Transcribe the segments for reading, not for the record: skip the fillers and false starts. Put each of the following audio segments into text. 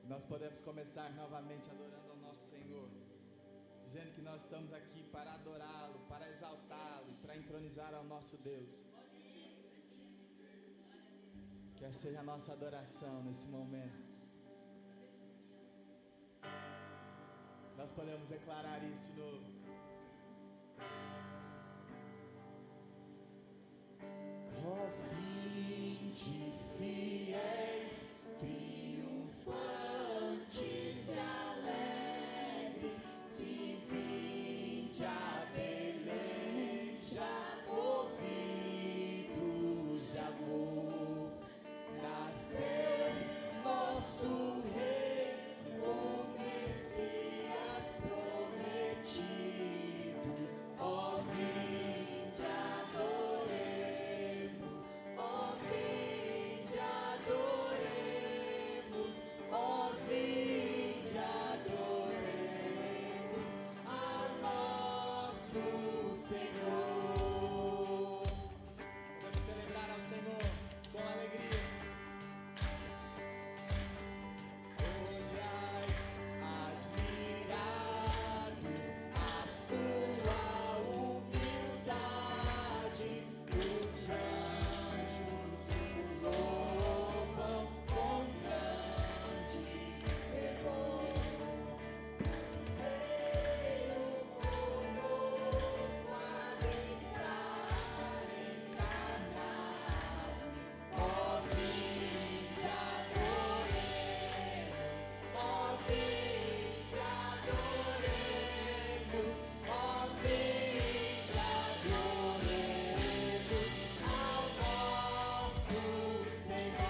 Nós podemos começar novamente adorando ao nosso Senhor, dizendo que nós estamos aqui para adorá-lo, para exaltá-lo e para entronizar ao nosso Deus. Que essa seja a nossa adoração nesse momento. Nós podemos declarar isso de novo. Ó vinde fiéis, triunfantes e alegres, se vinde a Belém, já movidos de amor, nasceu nosso Rei, o Messias prometido. Ó vinde adoremos, ó vinde adoremos, ó vinde adoremos ao nosso Senhor. Vamos celebrar ao Senhor com alegria. Olhai, admirados, a sua humildade, os anjos o louvam com grande fervor. Veio conosco habitar em Canaã. Ó vinde adoremos, ó vinde adoremos, ó vinde adoremos ao nosso Senhor.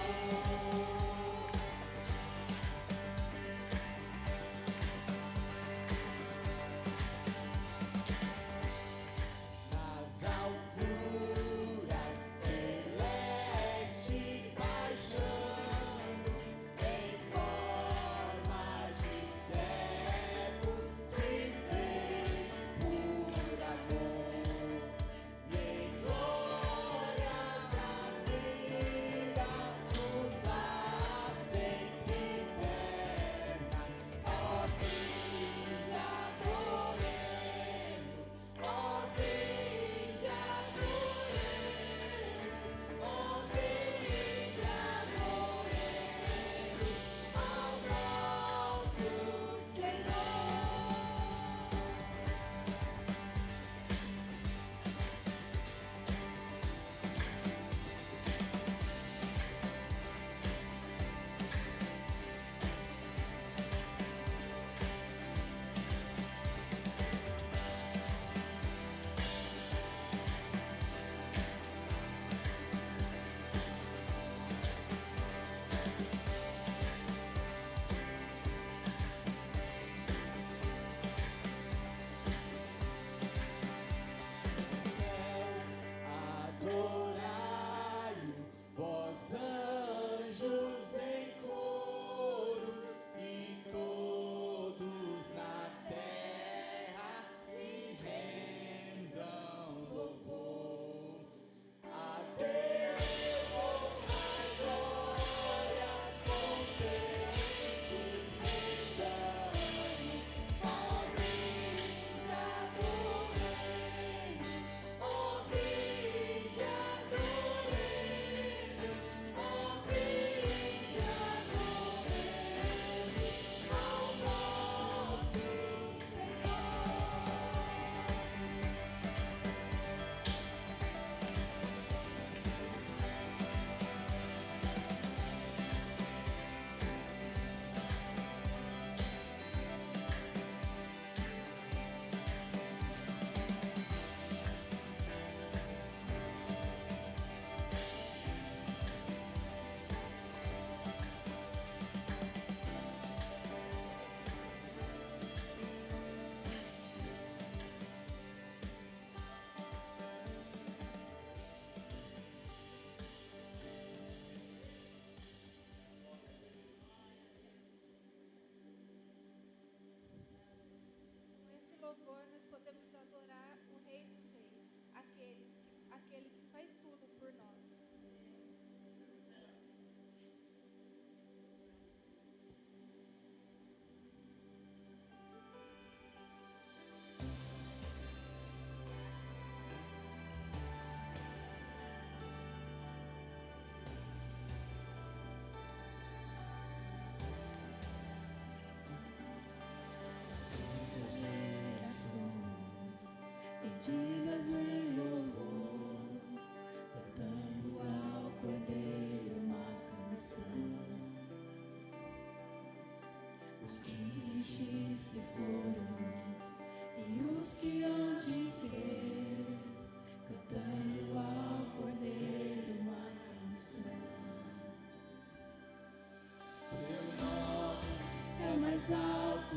Nas alturas celestes baixando, em forma de servo, se fez por amor. E em glórias da vida nos dá sempre eterna. Ó vinde adoremos, ó vinde adoremos, ó vinde adoremos ao nosso Senhor. Céus, adorai-o, vós anjos em coro, e todos na terra se rendam louvor. A Deus honra e glória, contentes rendamos. Ó vinde adoremos, ó vinde adoremos, ó vinde adoremos ao nosso Senhor. Com esse louvor nós podemos adorar o Rei dos Reis, aquele que faz tudo por nós. cantigas em louvor, cantamos ao Cordeiro uma canção. Os que se foram e os que hão de crer, cantando ao Cordeiro uma canção. Teu nome é o mais alto,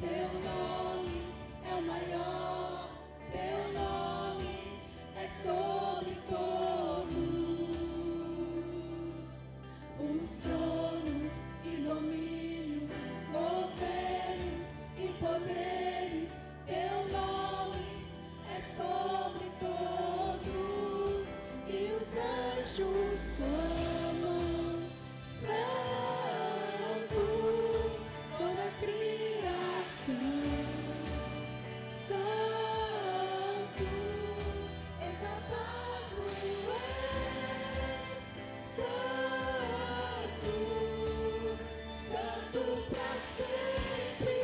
teu nome é o maior, teu nome é sobre todos os tronos e domínios, governos e poderes. Teu nome é sobre todos e os anjos clamam, Santo, toda a criação. Santo, exaltado és, Santo, Santo pra sempre.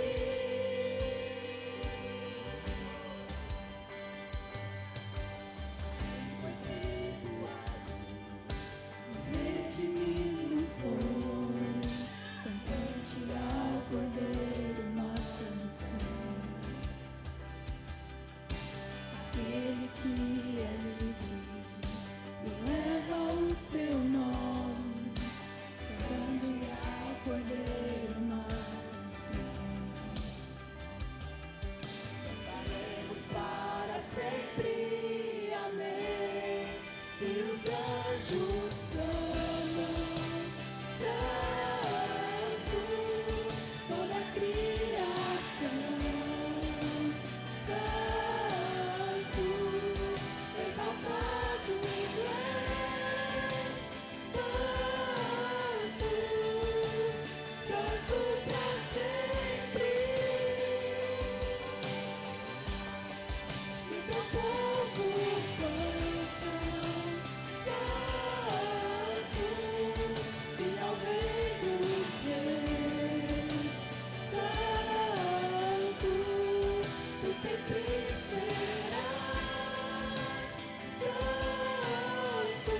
Foi perdoado, redimido foi, cantante ao Cordeiro uma canção. Aquele que é livre e leva o seu nome, cantando ao Cordeiro uma canção. Cantaremos para sempre, amém. E os anjos clamam, Santo, toda a criação. Santo, exaltado és, Santo, Santo pra sempre. E teu povo canta, Santo, sim ao Rei dos Reis. Santo, tu sempre serás, Santo,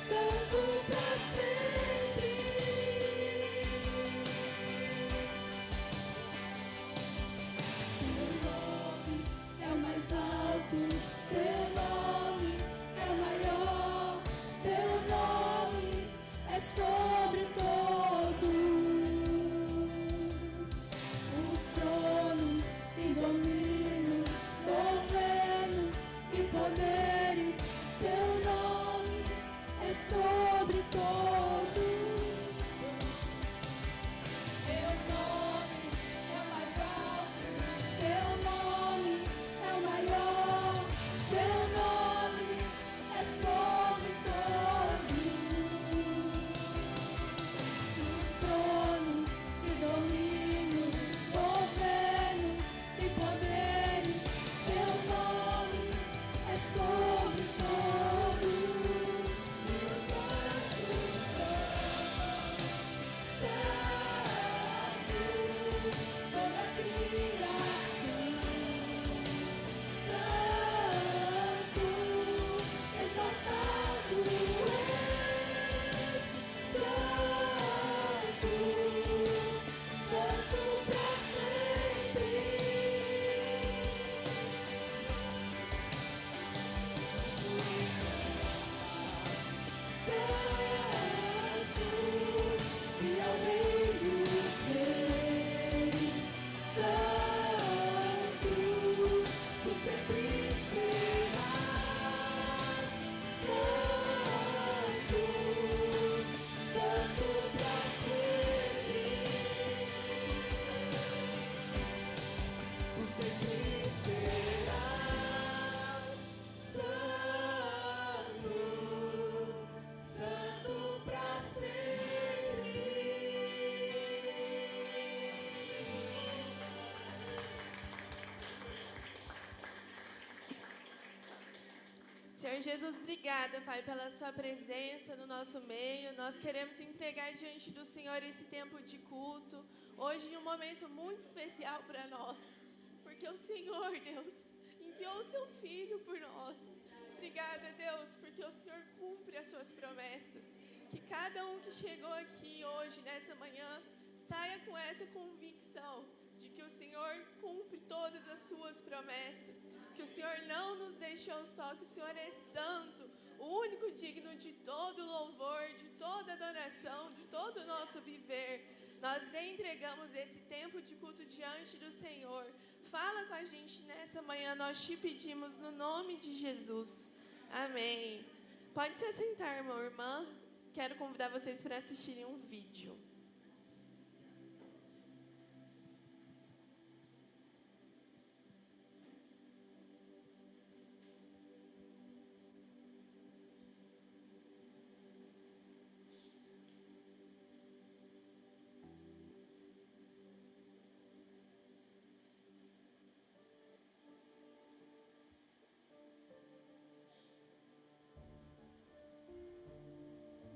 Santo pra sempre. Teu nome é o mais alto, teu nome é o maior, teu nome é sobre todos os tronos e domínios, governos e poderes. Teu nome é sobre todos. Teu nome é o mais alto, teu nome é o maior, teu nome é sobre todos os tronos e domínios, governos e poderes. Teu nome é sobre todos e os anjos clamam, Santo, toda a criação. Santo, exaltado és, Santo, Santo pra sempre. Santo, se ao Rei dos Reis. Santo, tu sempre serás, Santo, Santo pra sempre. Tu sempre serás, Santo, Santo pra sempre. Senhor Jesus, obrigada, Pai, pela sua presença no nosso meio. Nós queremos entregar diante do Senhor esse tempo de culto. Hoje, em um momento muito especial para nós. Porque o Senhor, Deus, enviou o seu Filho por nós. Obrigada, Deus, porque o Senhor cumpre as suas promessas. Que cada um que chegou aqui hoje, nessa manhã, saia com essa convicção de que o Senhor cumpre todas as suas promessas. Que o Senhor não nos deixou só, que o Senhor é santo, o único digno de todo louvor, de toda adoração, de todo o nosso viver. Nós entregamos esse tempo de culto diante do Senhor. Fala com a gente nessa manhã, nós te pedimos no nome de Jesus. Amém. Pode se assentar, irmão, irmã. Quero convidar vocês para assistirem um vídeo.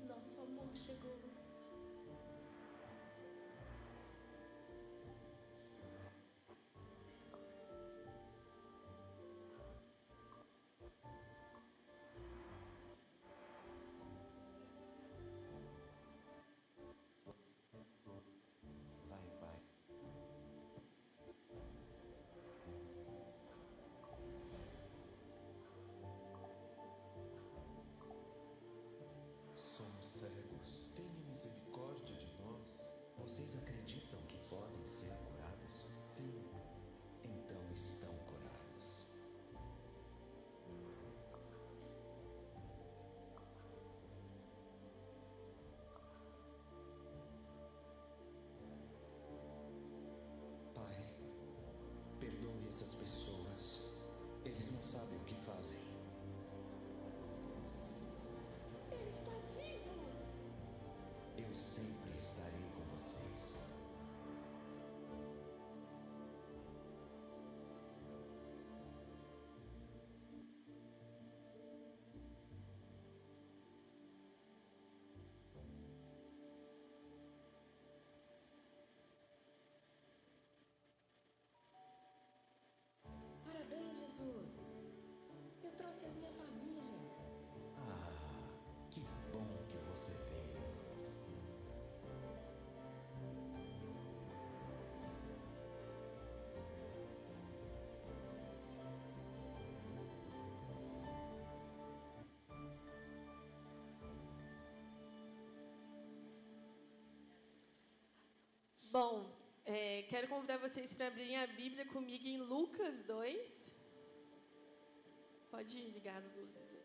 Nosso amor chegou. Vai, Pai. Somos cegos. Tenha misericórdia de nós. Vocês acreditam que podem ser curados? Sim. Então estão curados. Pai, perdoe essas pessoas. Eles não sabem o que fazem. Ele está vivo. Eu sempre estarei com vocês. Parabéns, Jesus. Eu trouxe a minha família. Ah, que bom que você veio. Bom, quero convidar vocês para abrirem a Bíblia comigo em Lucas 2. Pode ligar as luzes.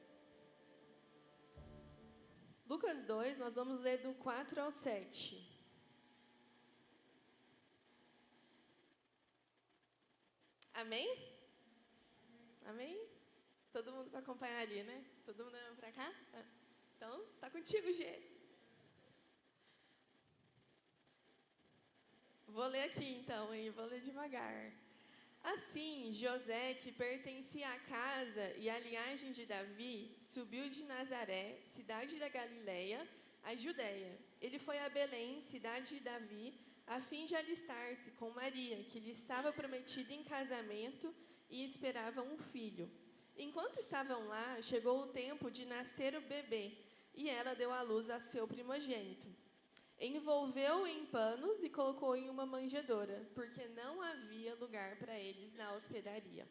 Lucas 2, nós vamos ler do 4 ao 7. Amém? Amém? Todo mundo vai acompanhar ali, né? Todo mundo olhando para cá? Então, tá contigo, Gê. Vou ler aqui então, e vou ler devagar. Assim, José, que pertencia à casa e à linhagem de Davi, subiu de Nazaré, cidade da Galileia, à Judéia. Ele foi a Belém, cidade de Davi, a fim de alistar-se com Maria, que lhe estava prometida em casamento e esperava um filho. Enquanto estavam lá, chegou o tempo de nascer o bebê, e ela deu à luz a seu primogênito. Envolveu-o em panos e colocou em uma manjedoura, porque não havia lugar para eles na hospedaria.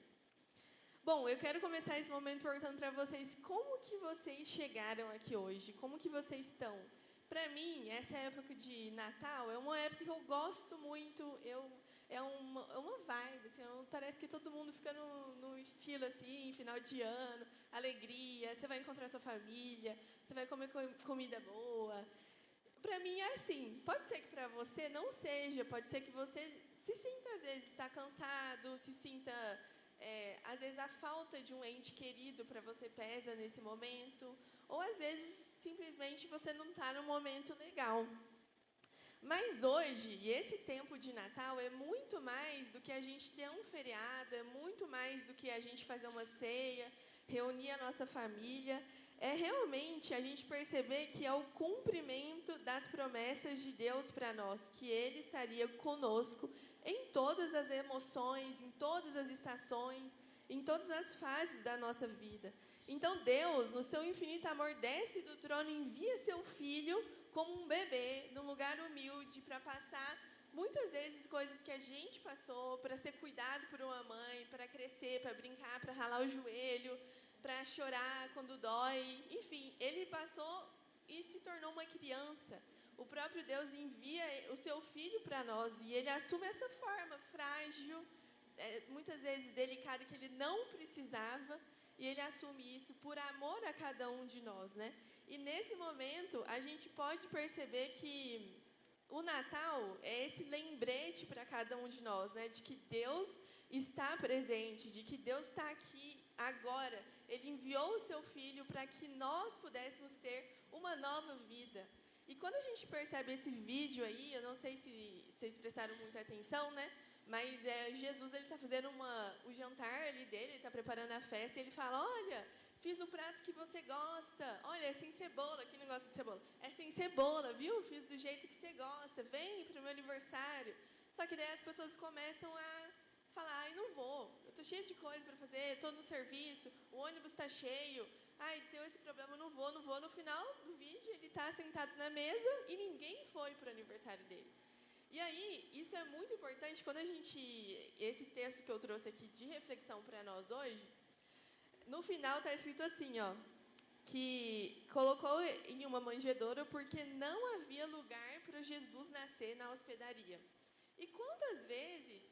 Bom, eu quero começar esse momento perguntando para vocês como que vocês chegaram aqui hoje, como que vocês estão. Para mim, essa época de Natal é uma época que eu gosto muito, é uma vibe, assim, parece que todo mundo fica no estilo assim, final de ano, alegria, você vai encontrar sua família, você vai comer comida boa. Para mim é assim, pode ser que para você não seja, pode ser que você se sinta, às vezes, está cansado, se sinta, às vezes, a falta de um ente querido para você pesa nesse momento, ou às vezes, simplesmente, você não está num momento legal. Mas hoje, e esse tempo de Natal, é muito mais do que a gente ter um feriado, é muito mais do que a gente fazer uma ceia, reunir a nossa família. É realmente a gente perceber que é o cumprimento das promessas de Deus para nós, que Ele estaria conosco em todas as emoções, em todas as estações, em todas as fases da nossa vida. Então, Deus, no seu infinito amor, desce do trono e envia seu Filho como um bebê, num lugar humilde, para passar muitas vezes coisas que a gente passou, para ser cuidado por uma mãe, para crescer, para brincar, para ralar o joelho, para chorar quando dói. Enfim, ele passou e se tornou uma criança. O próprio Deus envia o seu Filho para nós e ele assume essa forma frágil, muitas vezes delicada, que ele não precisava, e ele assume isso por amor a cada um de nós, né? E nesse momento a gente pode perceber que o Natal é esse lembrete para cada um de nós, né? De que Deus está presente, de que Deus está aqui agora. Ele enviou o seu Filho para que nós pudéssemos ter uma nova vida. E quando a gente percebe esse vídeo aí, eu não sei se vocês prestaram muita atenção, né? Mas Jesus, ele está fazendo o jantar ali dele, ele está preparando a festa, e ele fala, olha, fiz o prato que você gosta, olha, é sem cebola, quem não gosta de cebola? É sem cebola, viu? Fiz do jeito que você gosta, vem para o meu aniversário. Só que daí as pessoas começam a falar, ai, não vou, eu estou cheio de coisa para fazer, estou no serviço, o ônibus está cheio, ai, deu esse problema, não vou. No final do vídeo, ele está sentado na mesa e ninguém foi para o aniversário dele. E aí, isso é muito importante, quando esse texto que eu trouxe aqui de reflexão para nós hoje, no final está escrito assim, ó, que colocou em uma manjedoura porque não havia lugar para Jesus nascer na hospedaria. E quantas vezes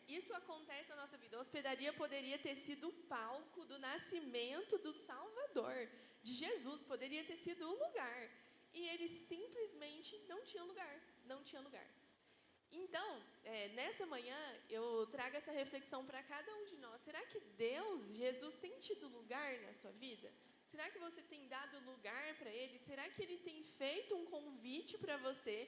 isso acontece na nossa vida? A hospedaria poderia ter sido o palco do nascimento do Salvador, de Jesus, poderia ter sido o lugar. E ele simplesmente não tinha lugar, não tinha lugar. Então, nessa manhã, eu trago essa reflexão para cada um de nós. Será que Deus, Jesus, tem tido lugar na sua vida? Será que você tem dado lugar para Ele? Será que Ele tem feito um convite para você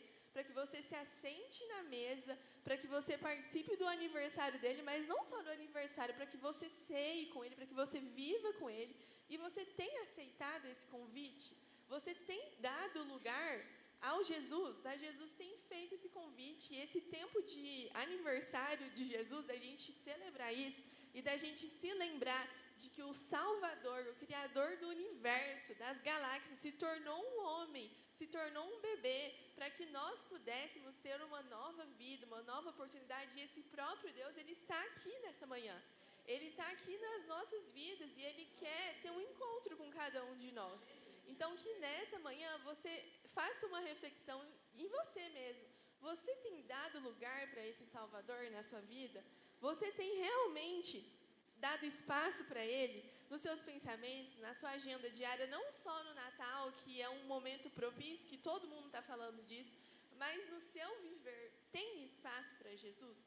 se assente na mesa, para que você participe do aniversário dEle, mas não só do aniversário, para que você ceie com Ele, para que você viva com Ele? E você tem aceitado esse convite? Você tem dado lugar ao Jesus? A Jesus tem feito esse convite, e esse tempo de aniversário de Jesus, a gente celebrar isso e da gente se lembrar de que o Salvador, o Criador do universo, das galáxias, se tornou um homem, se tornou um bebê, para que nós pudéssemos ter uma nova vida, uma nova oportunidade. E esse próprio Deus, Ele está aqui nessa manhã. Ele está aqui nas nossas vidas e Ele quer ter um encontro com cada um de nós. Então, que nessa manhã você faça uma reflexão em você mesmo. Você tem dado lugar para esse Salvador na sua vida? Você tem realmente dado espaço para Ele nos seus pensamentos, na sua agenda diária, não só no Natal, que é um momento propício, que todo mundo está falando disso, mas no seu viver, tem espaço para Jesus?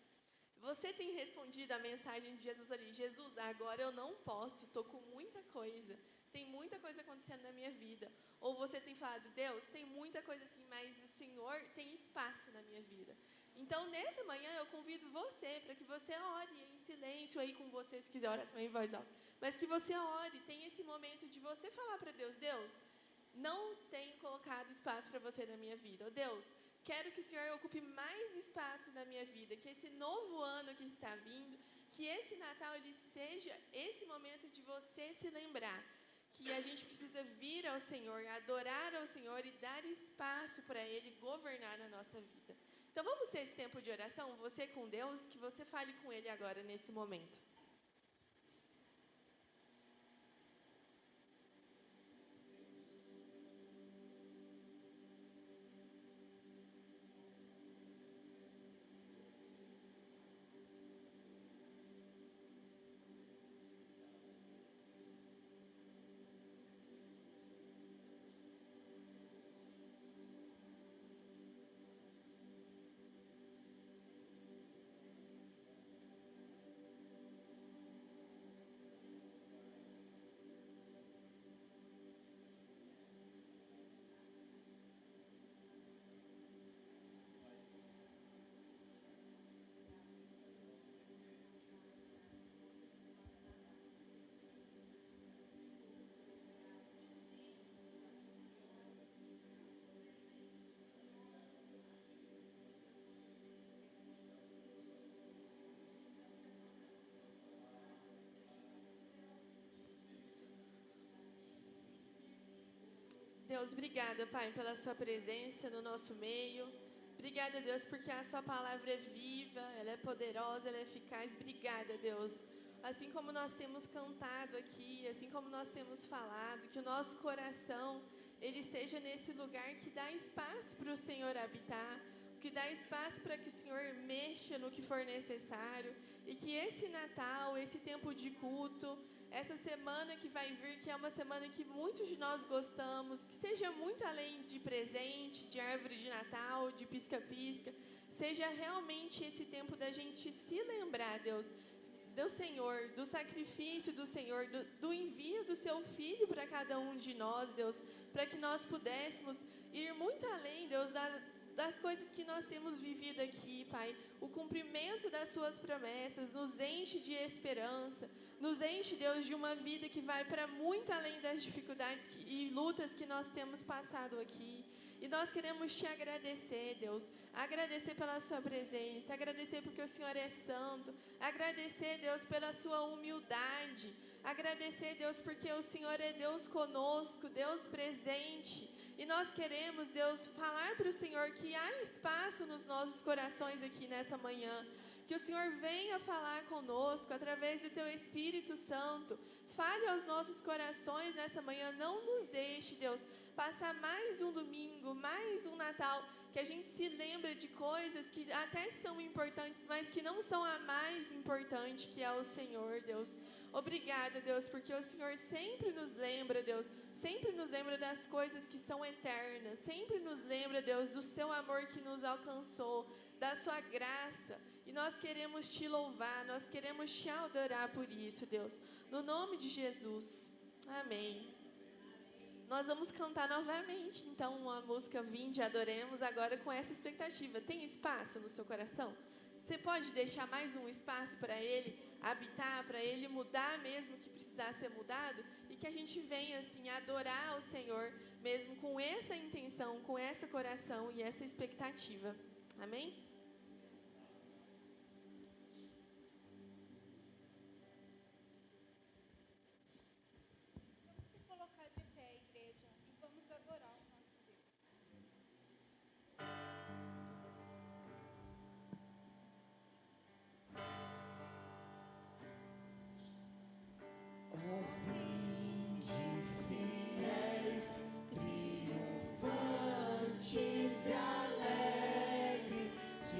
Você tem respondido a mensagem de Jesus ali, Jesus, agora eu não posso, estou com muita coisa, tem muita coisa acontecendo na minha vida. Ou você tem falado, Deus, tem muita coisa assim, mas o Senhor tem espaço na minha vida. Então, nessa manhã, eu convido você para que você ore em silêncio aí com você, se quiser orar também em voz alta. Mas que você ore, tenha esse momento de você falar para Deus, Deus, não tenho colocado espaço para você na minha vida. Oh, Deus, quero que o Senhor ocupe mais espaço na minha vida, que esse novo ano que está vindo, que esse Natal ele seja esse momento de você se lembrar que a gente precisa vir ao Senhor, adorar ao Senhor e dar espaço para Ele governar na nossa vida. Então vamos ter esse tempo de oração, você com Deus, que você fale com Ele agora nesse momento. Deus. Obrigada, Pai, pela sua presença no nosso meio. Obrigada, Deus, porque a sua palavra é viva, ela é poderosa, ela é eficaz. Obrigada, Deus. Assim como nós temos cantado aqui, assim como nós temos falado, que o nosso coração, ele seja nesse lugar que dá espaço para o Senhor habitar, que dá espaço para que o Senhor mexa no que for necessário, e que esse Natal, esse tempo de culto, essa semana que vai vir, que é uma semana que muitos de nós gostamos, que seja muito além de presente, de árvore de Natal, de pisca-pisca, seja realmente esse tempo da gente se lembrar, Deus, do Senhor, do sacrifício do Senhor, do envio do seu Filho para cada um de nós, Deus, para que nós pudéssemos ir muito além, Deus, das coisas que nós temos vivido aqui, Pai. O cumprimento das suas promessas nos enche de esperança, nos enche, Deus, de uma vida que vai para muito além das dificuldades e lutas que nós temos passado aqui. E nós queremos te agradecer, Deus, agradecer pela sua presença, agradecer porque o Senhor é santo, agradecer, Deus, pela sua humildade, agradecer, Deus, porque o Senhor é Deus conosco, Deus presente. E nós queremos, Deus, falar para o Senhor que há espaço nos nossos corações aqui nessa manhã, que o Senhor venha falar conosco através do Teu Espírito Santo. Fale aos nossos corações nessa manhã, não nos deixe, Deus, passar mais um domingo, mais um Natal, que a gente se lembra de coisas que até são importantes, mas que não são a mais importante, que é o Senhor, Deus. Obrigada, Deus, porque o Senhor sempre nos lembra, Deus, sempre nos lembra das coisas que são eternas, sempre nos lembra, Deus, do seu amor que nos alcançou, da sua graça, e nós queremos te louvar, nós queremos te adorar por isso, Deus, no nome de Jesus, amém. Nós vamos cantar novamente, então, a música Vinde, Adoremos, agora com essa expectativa. Tem espaço no seu coração? Você pode deixar mais um espaço para Ele habitar, para Ele mudar mesmo o que precisar ser mudado? E que a gente venha, assim, adorar o Senhor, mesmo com essa intenção, com esse coração e essa expectativa. Amém? Vamos se colocar de pé, igreja, e vamos adorar o nosso Deus. Vinde, fiéis, triunfantes e alegres, se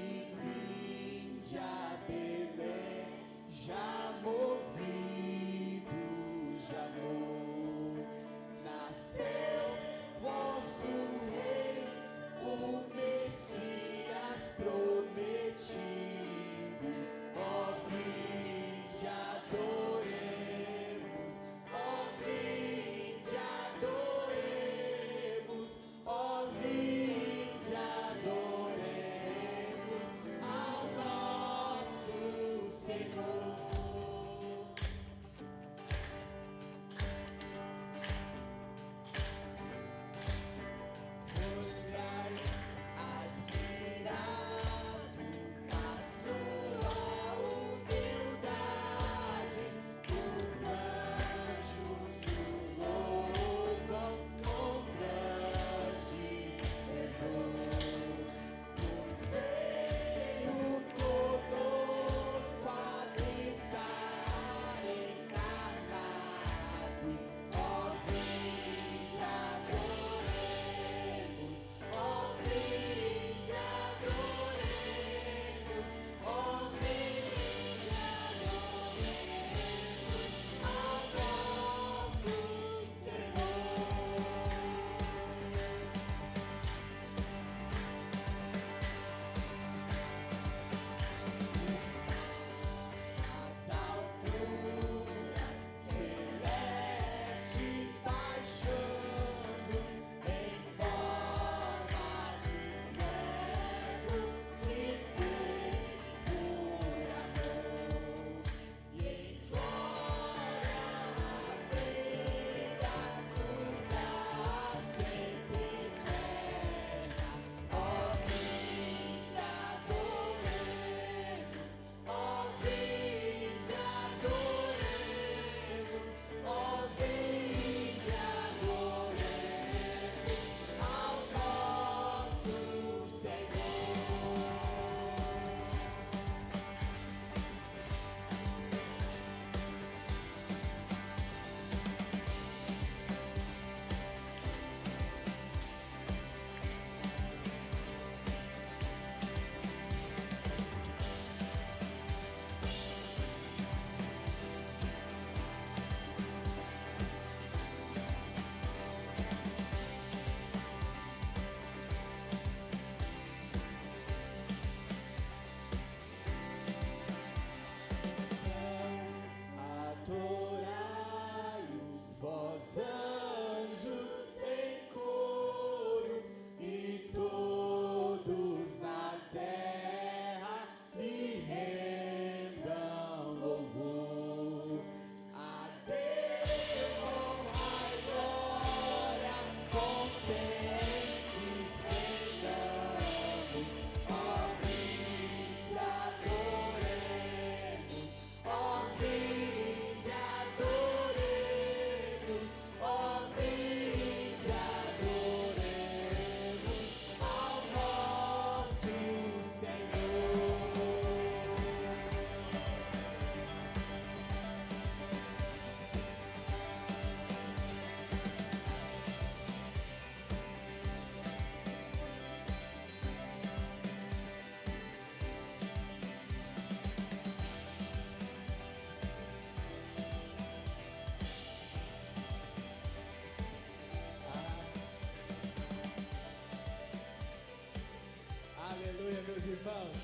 irmãos,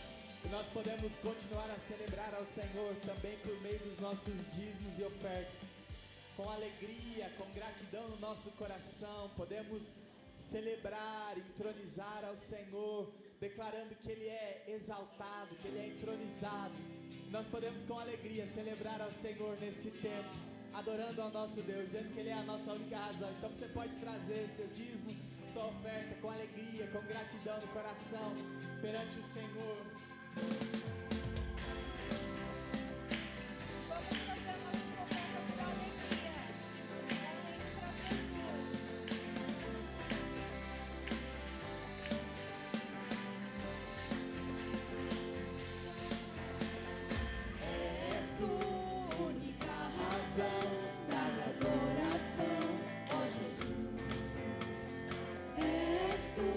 e nós podemos continuar a celebrar ao Senhor também por meio dos nossos dízimos e ofertas. Com alegria, com gratidão no nosso coração, podemos celebrar, entronizar ao Senhor, declarando que Ele é exaltado, que Ele é entronizado. Nós podemos com alegria celebrar ao Senhor nesse tempo, adorando ao nosso Deus, dizendo que Ele é a nossa única razão. Então você pode trazer seu dízimo, sua oferta com alegria, com gratidão no coração, perante o Senhor. Vamos fazer uma oferta por alegria, trazendo para Jesus. És tu única razão da minha adoração, ó Jesus. És tu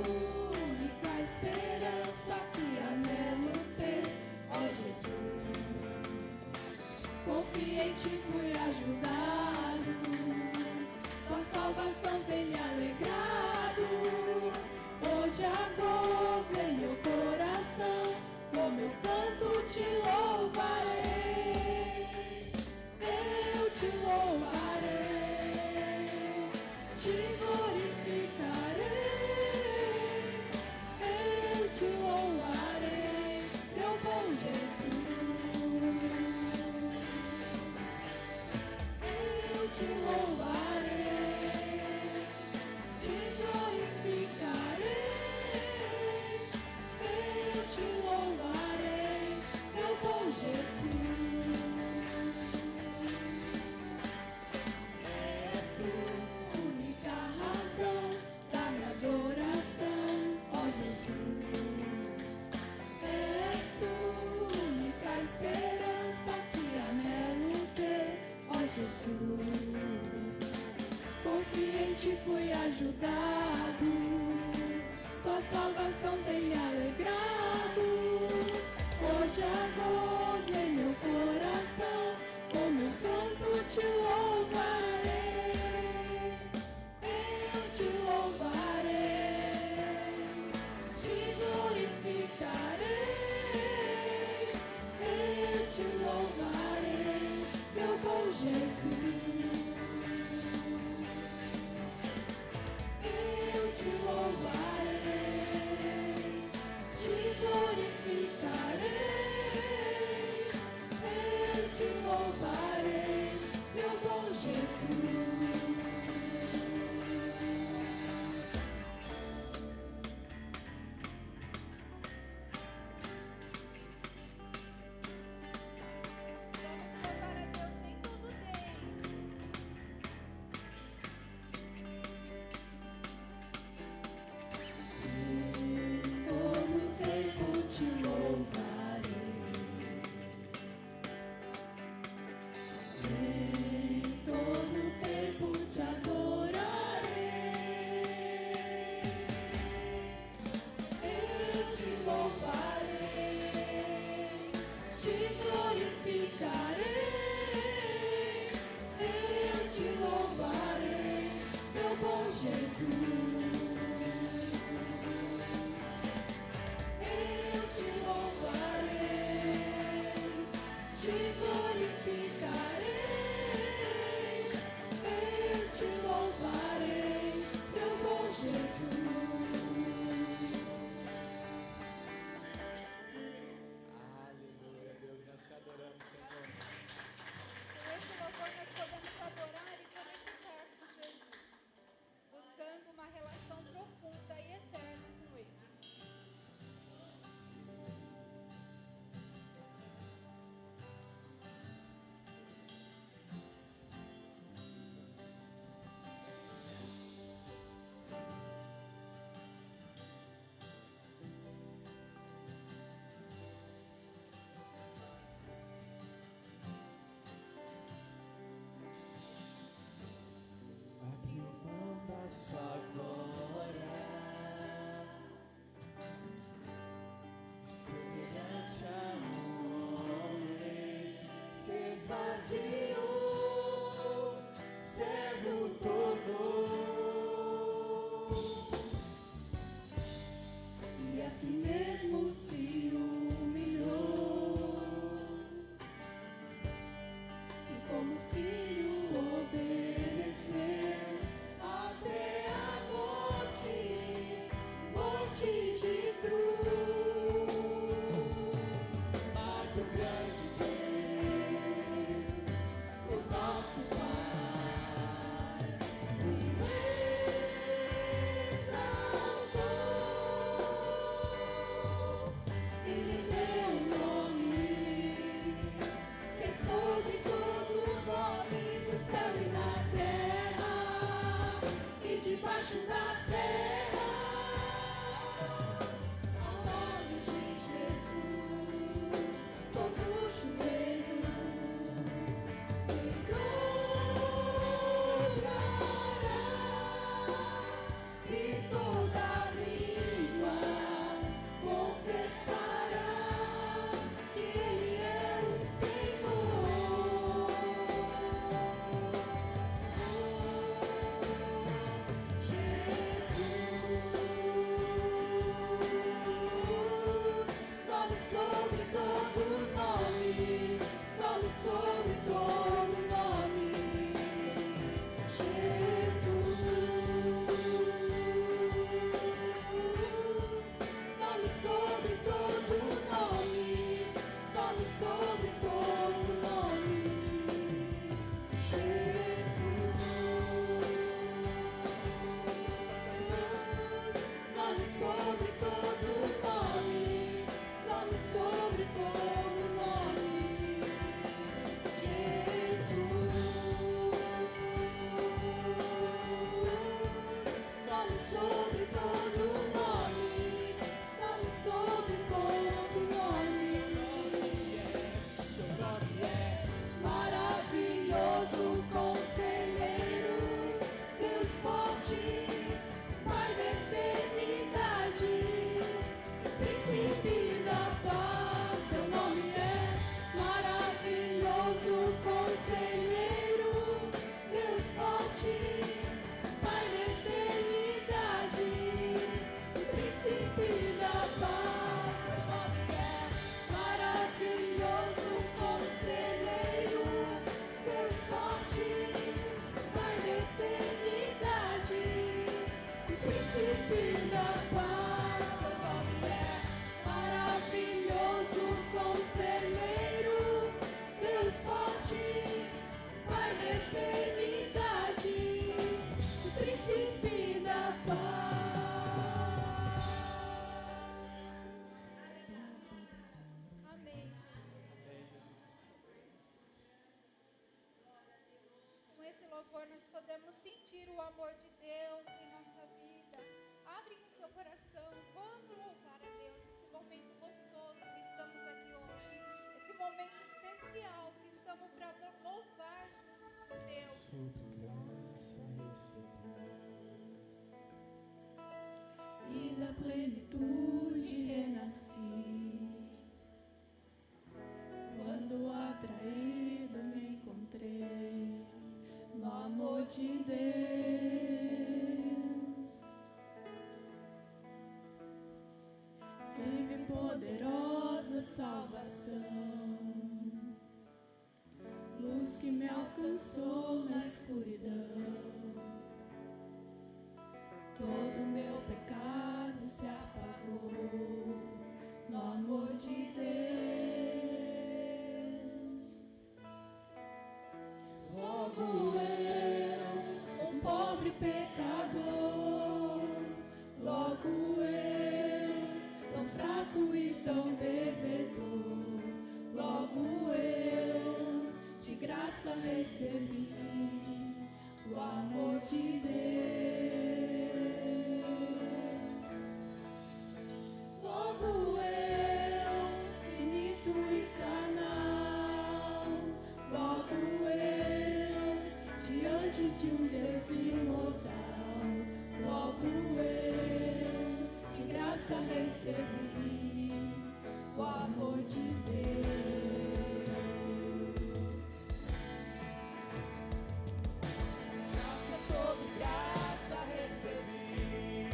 única esperança que anelo ter, ó Jesus. Confio em ti, fui ajudado, sua salvação tem me alegrado. Hoje há gozo em meu coração, como eu canto te louvarei. Eu te louvarei, te glorificarei. Eu te louvarei, meu bom Jesus. Eu te louvarei, te glorificarei. Eu te louvarei, meu bom Jesus. És tu única razão da minha adoração, ó Jesus. És tu única esperança que anelo ter, ó Jesus. Confio em ti, fui ajudado, sua salvação tem me alegrado. louvor nós podemos sentir o amor de Deus em nossa vida. Abre o seu coração, vamos louvar a Deus esse momento gostoso que estamos aqui hoje, esse momento especial que estamos para louvar junto com Deus. E da plenitude renasci, quando atraído me encontrei no amor de Deus. Vive poderosa salvação, luz que me alcançou na escuridão. Todo meu pecado se apagou no amor de Deus. Logo eu, um pobre pecador, logo eu, tão fraco e tão devedor, logo eu, de graça recebi o amor de Deus. Logo eu, finito e carnal, logo eu, diante de um Deus imortal, logo eu, de graça recebi o amor de Deus. Graça sobre graça recebi,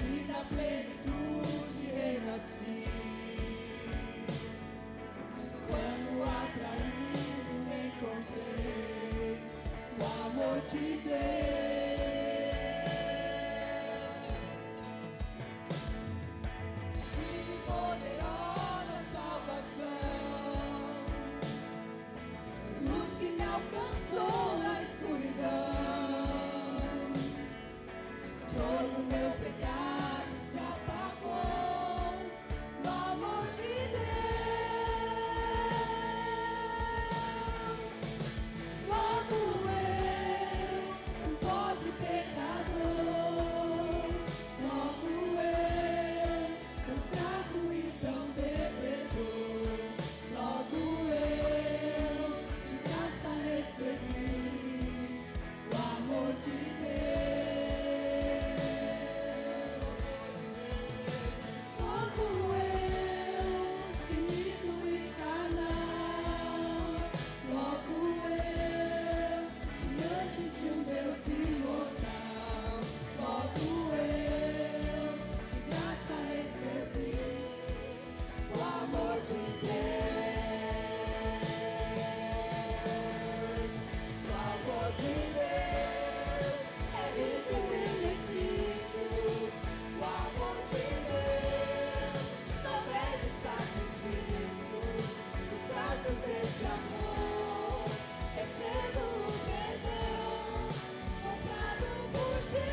e na plenitude renasci. Quando atraído me encontrei o amor de Deus. Vive poderosa salvação, luz que me alcançou na escuridão. Todo meu pecado se apagou no amor de Deus. Logo eu, um pobre pecador, logo eu, tão fraco e tão devedor, logo eu, de graça recebi o amor de Deus. Logo eu, finito e carnal, logo eu, diante de um Deus imortal, logo eu, de graça recebi o amor de Deus. O amor de Deus é rico em benefícios. O amor de Deus não pede sacrifícios. Nos braços desse amor recebo o perdão comprado por Jesus.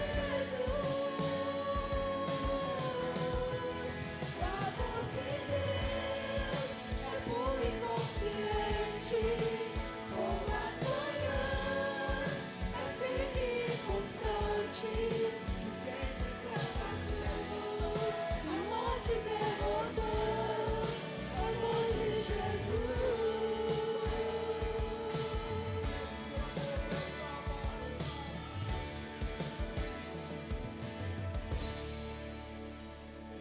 O amor de Deus é puro e consciente, como as manhãs, é firme e constante, que sempre clama a Deus. A morte derrotou, o amor de Jesus.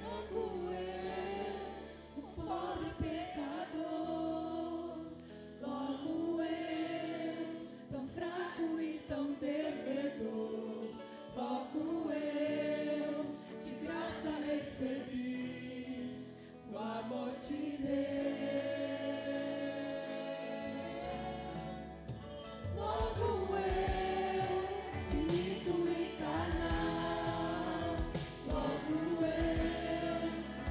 Logo eu, o pobre pecador, logo eu, tão fraco e tão devedor, logo eu, de graça recebi o amor de Deus. Logo eu, finito e carnal, logo eu,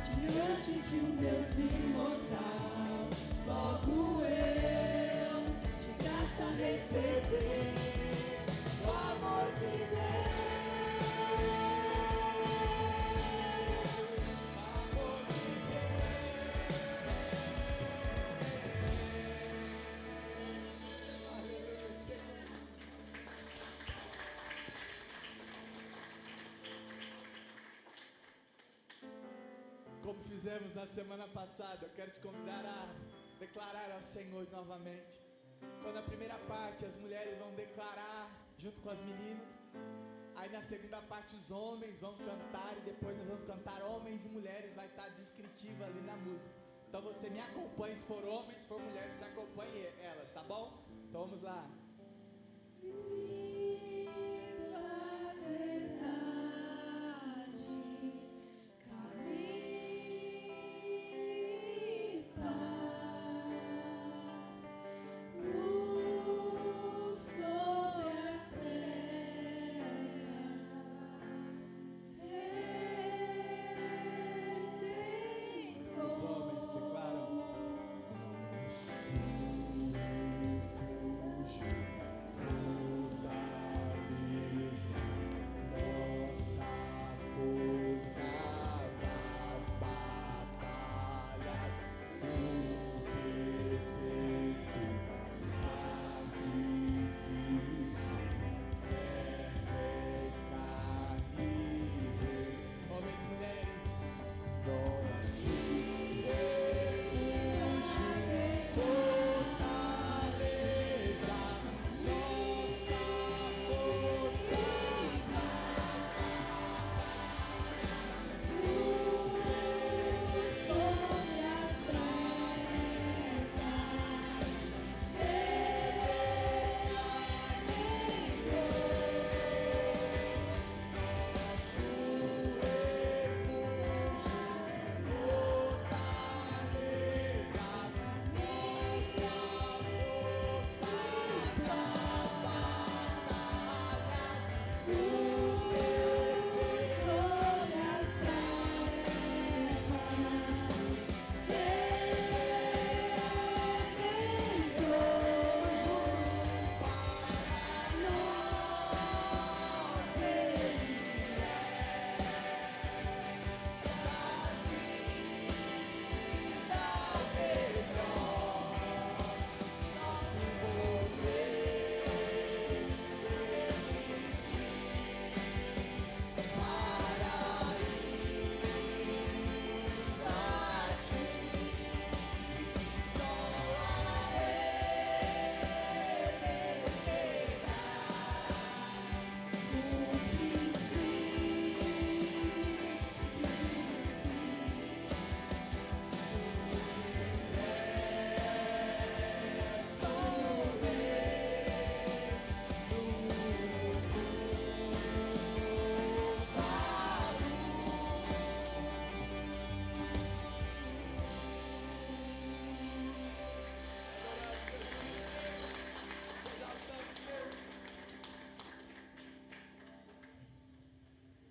diante de um Deus imortal, logo eu, de graça recebi o amor de Deus. Amor de Deus. Aleluia, como fizemos na semana passada, eu quero te convidar a declarar ao Senhor novamente. Então, na primeira parte, as mulheres vão declarar junto com as meninas. Aí na segunda parte, os homens vão cantar. E depois nós vamos cantar homens e mulheres. Vai estar descritivo ali na música. Então você me acompanha, se for homens, se for mulheres, você acompanhe elas, tá bom? Então vamos lá. Os homens declaram. Homens e mulheres, nosso refúgio, fortaleza, nossa força sobre as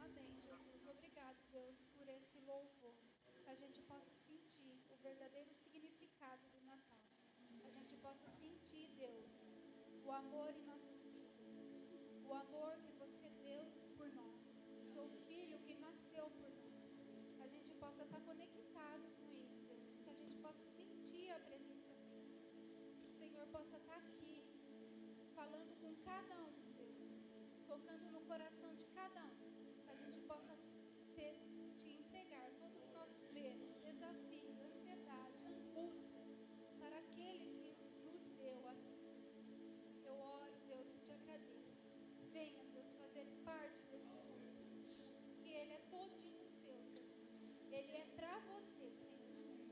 Amém, Jesus. Obrigado, Deus, por esse louvor. Que a gente possa sentir o verdadeiro significado do Natal. A gente possa sentir, Deus, o amor em nossas vidas. O amor que você deu por nós. O seu filho que nasceu por nós. A gente possa estar conectado com ele, Deus. Que a gente possa sentir a presença dele. Que o Senhor possa estar aqui, falando com cada um, Deus. Tocando no coração de cada um. Que a gente possa te entregar todos os nossos medos, desafios, ansiedade, angústia, para aquele que nos deu a vida. Eu oro, Deus, e te agradeço. Venha, Deus, fazer parte desse mundo. Que ele é todinho seu, Deus. Ele é para você, Senhor Jesus.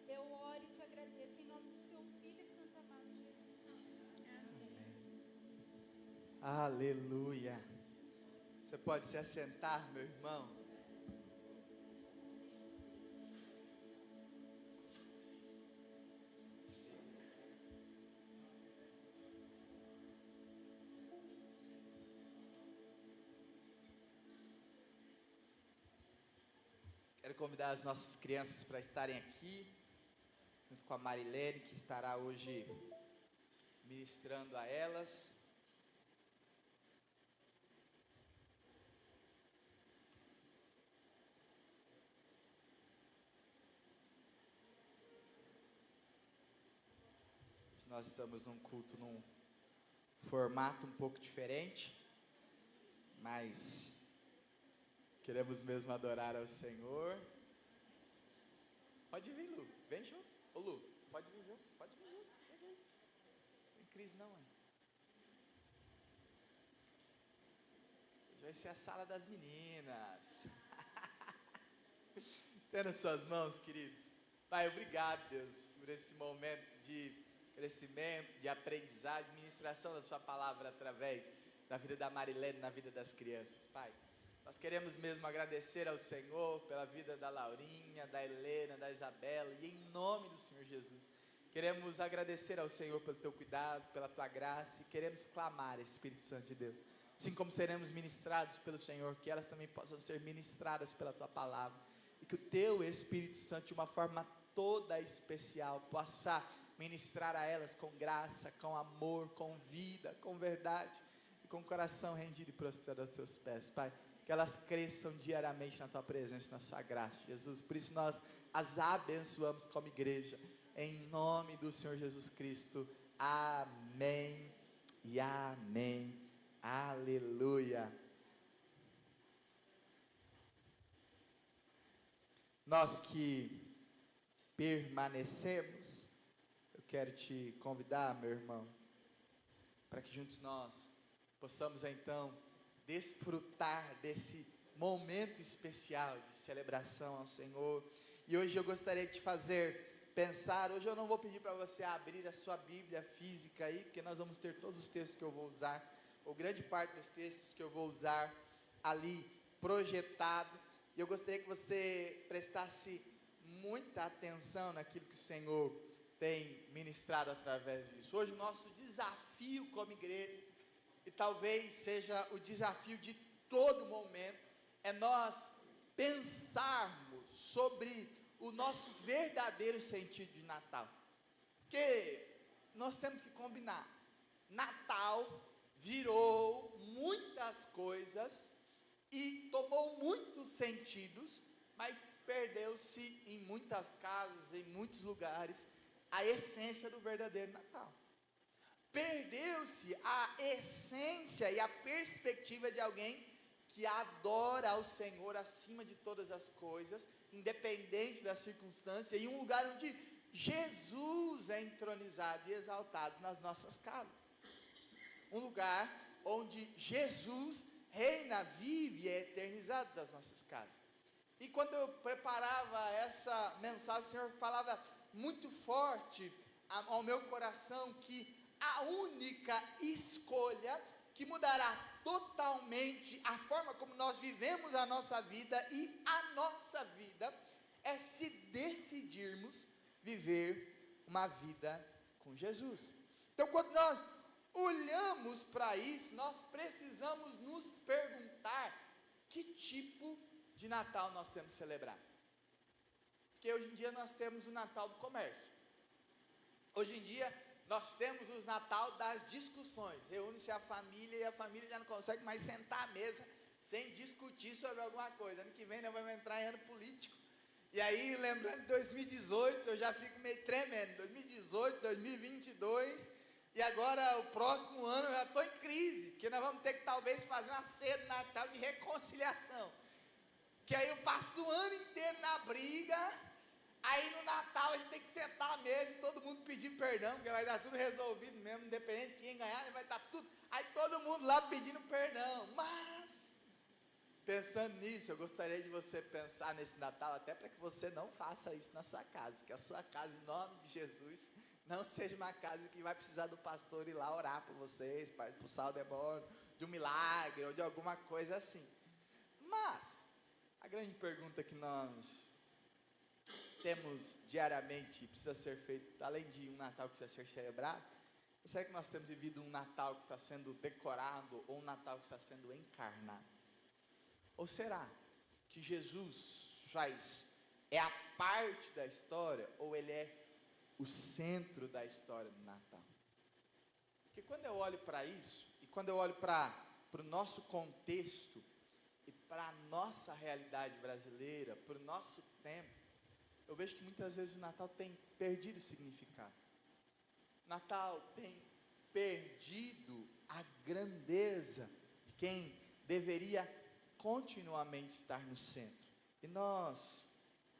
Eu oro e te agradeço em nome do seu Filho e Santo amado Jesus. Amém. Aleluia. Você pode se assentar, meu irmão. Quero convidar as nossas crianças para estarem aqui, junto com a Marilene, que estará hoje ministrando a elas. Nós estamos num culto num formato um pouco diferente, mas queremos mesmo adorar ao Senhor. Pode vir, Lu. Vem junto. Ô, Lu, pode vir junto. Pode vir junto. Chega aí. Não tem crise não, hein? Hoje vai ser a sala das meninas. Estenda suas mãos, queridos. Pai, obrigado, Deus, por esse momento de crescimento, de aprendizado, de ministração da sua palavra através da vida da Marilene, na vida das crianças. Pai, nós queremos mesmo agradecer ao Senhor pela vida da Laurinha, da Helena, da Isabela, e em nome do Senhor Jesus, queremos agradecer ao Senhor pelo teu cuidado, pela tua graça, e queremos clamar, Espírito Santo de Deus, assim como seremos ministrados pelo Senhor, que elas também possam ser ministradas pela tua palavra, e que o teu Espírito Santo, de uma forma toda especial, possa ministrar a elas com graça, com amor, com vida, com verdade, e com o coração rendido e prostrado aos teus pés, Pai, que elas cresçam diariamente na tua presença, na sua graça, Jesus. Por isso nós as abençoamos como igreja, em nome do Senhor Jesus Cristo. Amém e amém. Aleluia. Nós que permanecemos, eu quero te convidar, meu irmão, para que juntos nós possamos então desfrutar desse momento especial de celebração ao Senhor. E hoje eu gostaria de te fazer pensar. Hoje eu não vou pedir para você abrir a sua Bíblia física aí, porque nós vamos ter todos os textos que eu vou usar, ou grande parte dos textos que eu vou usar ali projetado. E eu gostaria que você prestasse muita atenção naquilo que o Senhor tem ministrado através disso. Hoje o nosso desafio como igreja, e talvez seja o desafio de todo momento, é nós pensarmos sobre o nosso verdadeiro sentido de Natal. Porque nós temos que combinar, Natal virou muitas coisas e tomou muitos sentidos, mas perdeu-se em muitas casas, em muitos lugares, a essência do verdadeiro Natal. Perdeu-se a essência e a perspectiva de alguém que adora ao Senhor acima de todas as coisas, independente da circunstância, em um lugar onde Jesus é entronizado e exaltado nas nossas casas. Um lugar onde Jesus reina, vive e é eternizado das nossas casas. E quando eu preparava essa mensagem, o Senhor falava muito forte ao meu coração que a única escolha que mudará totalmente a forma como nós vivemos a nossa vida e a nossa vida é se decidirmos viver uma vida com Jesus. Então, quando nós olhamos para isso, nós precisamos nos perguntar que tipo de Natal nós temos que celebrar. Porque hoje em dia nós temos o Natal do comércio. Hoje em dia nós temos os Natal das discussões. Reúne-se a família e a família já não consegue mais sentar à mesa sem discutir sobre alguma coisa. Ano que vem nós vamos entrar em ano político. E aí, lembrando de 2018, eu já fico meio tremendo. 2018, 2022, e agora o próximo ano eu já estou em crise, porque nós vamos ter que talvez fazer uma ceia de Natal de reconciliação. Que aí eu passo o ano inteiro na briga. Aí no Natal a gente tem que sentar à mesa e todo mundo pedir perdão, porque vai dar tudo resolvido mesmo, independente de quem ganhar, vai dar tudo. Aí todo mundo lá pedindo perdão. Mas, pensando nisso, eu gostaria de você pensar nesse Natal, até para que você não faça isso na sua casa, que a sua casa, em nome de Jesus, não seja uma casa que vai precisar do pastor ir lá orar por vocês, para expulsar o demônio, de um milagre ou de alguma coisa assim. Mas, a grande pergunta que nós temos diariamente, precisa ser feito, além de um Natal que precisa ser celebrado, será que nós temos vivido um Natal que está sendo decorado, ou um Natal que está sendo encarnado? Ou será que Jesus é a parte da história, ou ele é o centro da história do Natal? Porque quando eu olho para isso, e quando eu olho para o nosso contexto, e para a nossa realidade brasileira, para o nosso tempo, eu vejo que muitas vezes o Natal tem perdido o significado. O Natal tem perdido a grandeza de quem deveria continuamente estar no centro. E nós,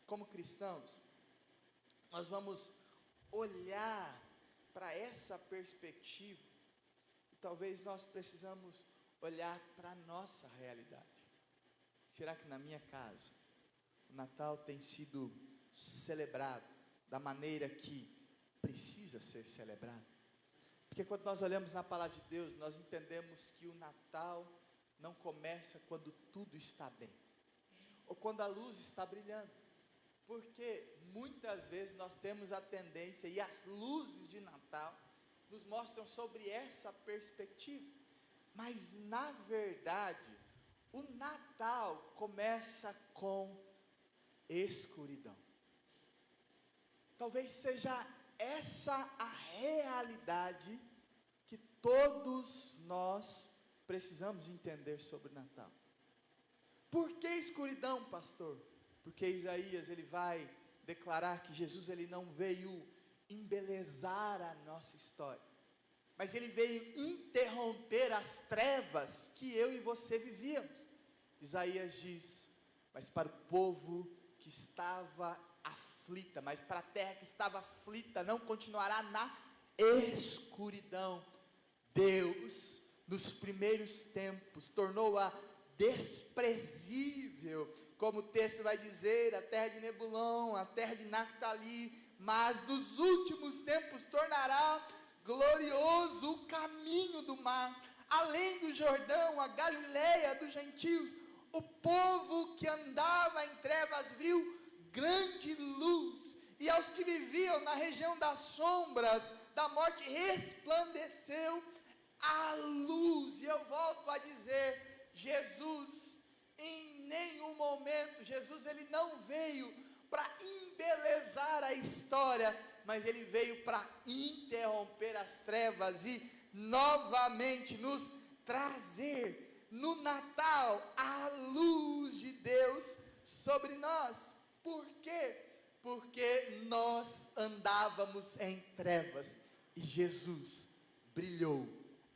como cristãos, nós vamos olhar para essa perspectiva, e talvez nós precisamos olhar para a nossa realidade. Será que na minha casa o Natal tem sido celebrado da maneira que precisa ser celebrado? Porque quando nós olhamos na palavra de Deus, nós entendemos que o Natal não começa quando tudo está bem, ou quando a luz está brilhando, porque muitas vezes nós temos a tendência, e as luzes de Natal nos mostram sobre essa perspectiva, mas na verdade, o Natal começa com escuridão. Talvez seja essa a realidade que todos nós precisamos entender sobre Natal. Por que escuridão, pastor? Porque Isaías ele vai declarar que Jesus ele não veio embelezar a nossa história, mas ele veio interromper as trevas que eu e você vivíamos. Isaías diz: mas para o povo que estava aflita, mas para a terra que estava aflita, não continuará na escuridão. Deus, nos primeiros tempos, tornou-a desprezível, como o texto vai dizer, a terra de Nebulão, a terra de Naftali, mas nos últimos tempos tornará glorioso o caminho do mar, além do Jordão, a Galileia dos gentios. O povo que andava em trevas viu grande luz, e aos que viviam na região das sombras da morte resplandeceu a luz. E eu volto a dizer, Jesus, em nenhum momento, Jesus ele não veio para embelezar a história, mas ele veio para interromper as trevas e novamente nos trazer no Natal a luz de Deus sobre nós. Por quê? Porque nós andávamos em trevas e Jesus brilhou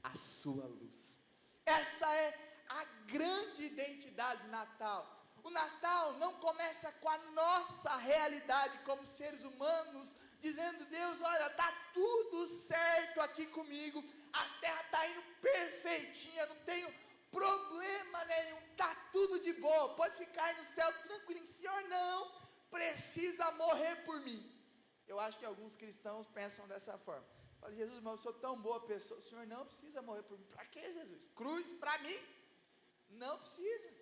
a sua luz. Essa é a grande identidade do Natal. O Natal não começa com a nossa realidade como seres humanos, dizendo: Deus, olha, está tudo certo aqui comigo, a terra está indo perfeitinha, não tenho problema nenhum, está tudo de boa, pode ficar aí no céu tranquilinho. Senhor não precisa morrer por mim. Eu acho que alguns cristãos pensam dessa forma. Fala: Jesus, mas eu sou tão boa pessoa, o Senhor não precisa morrer por mim. Para que, Jesus? Cruz para mim? Não precisa.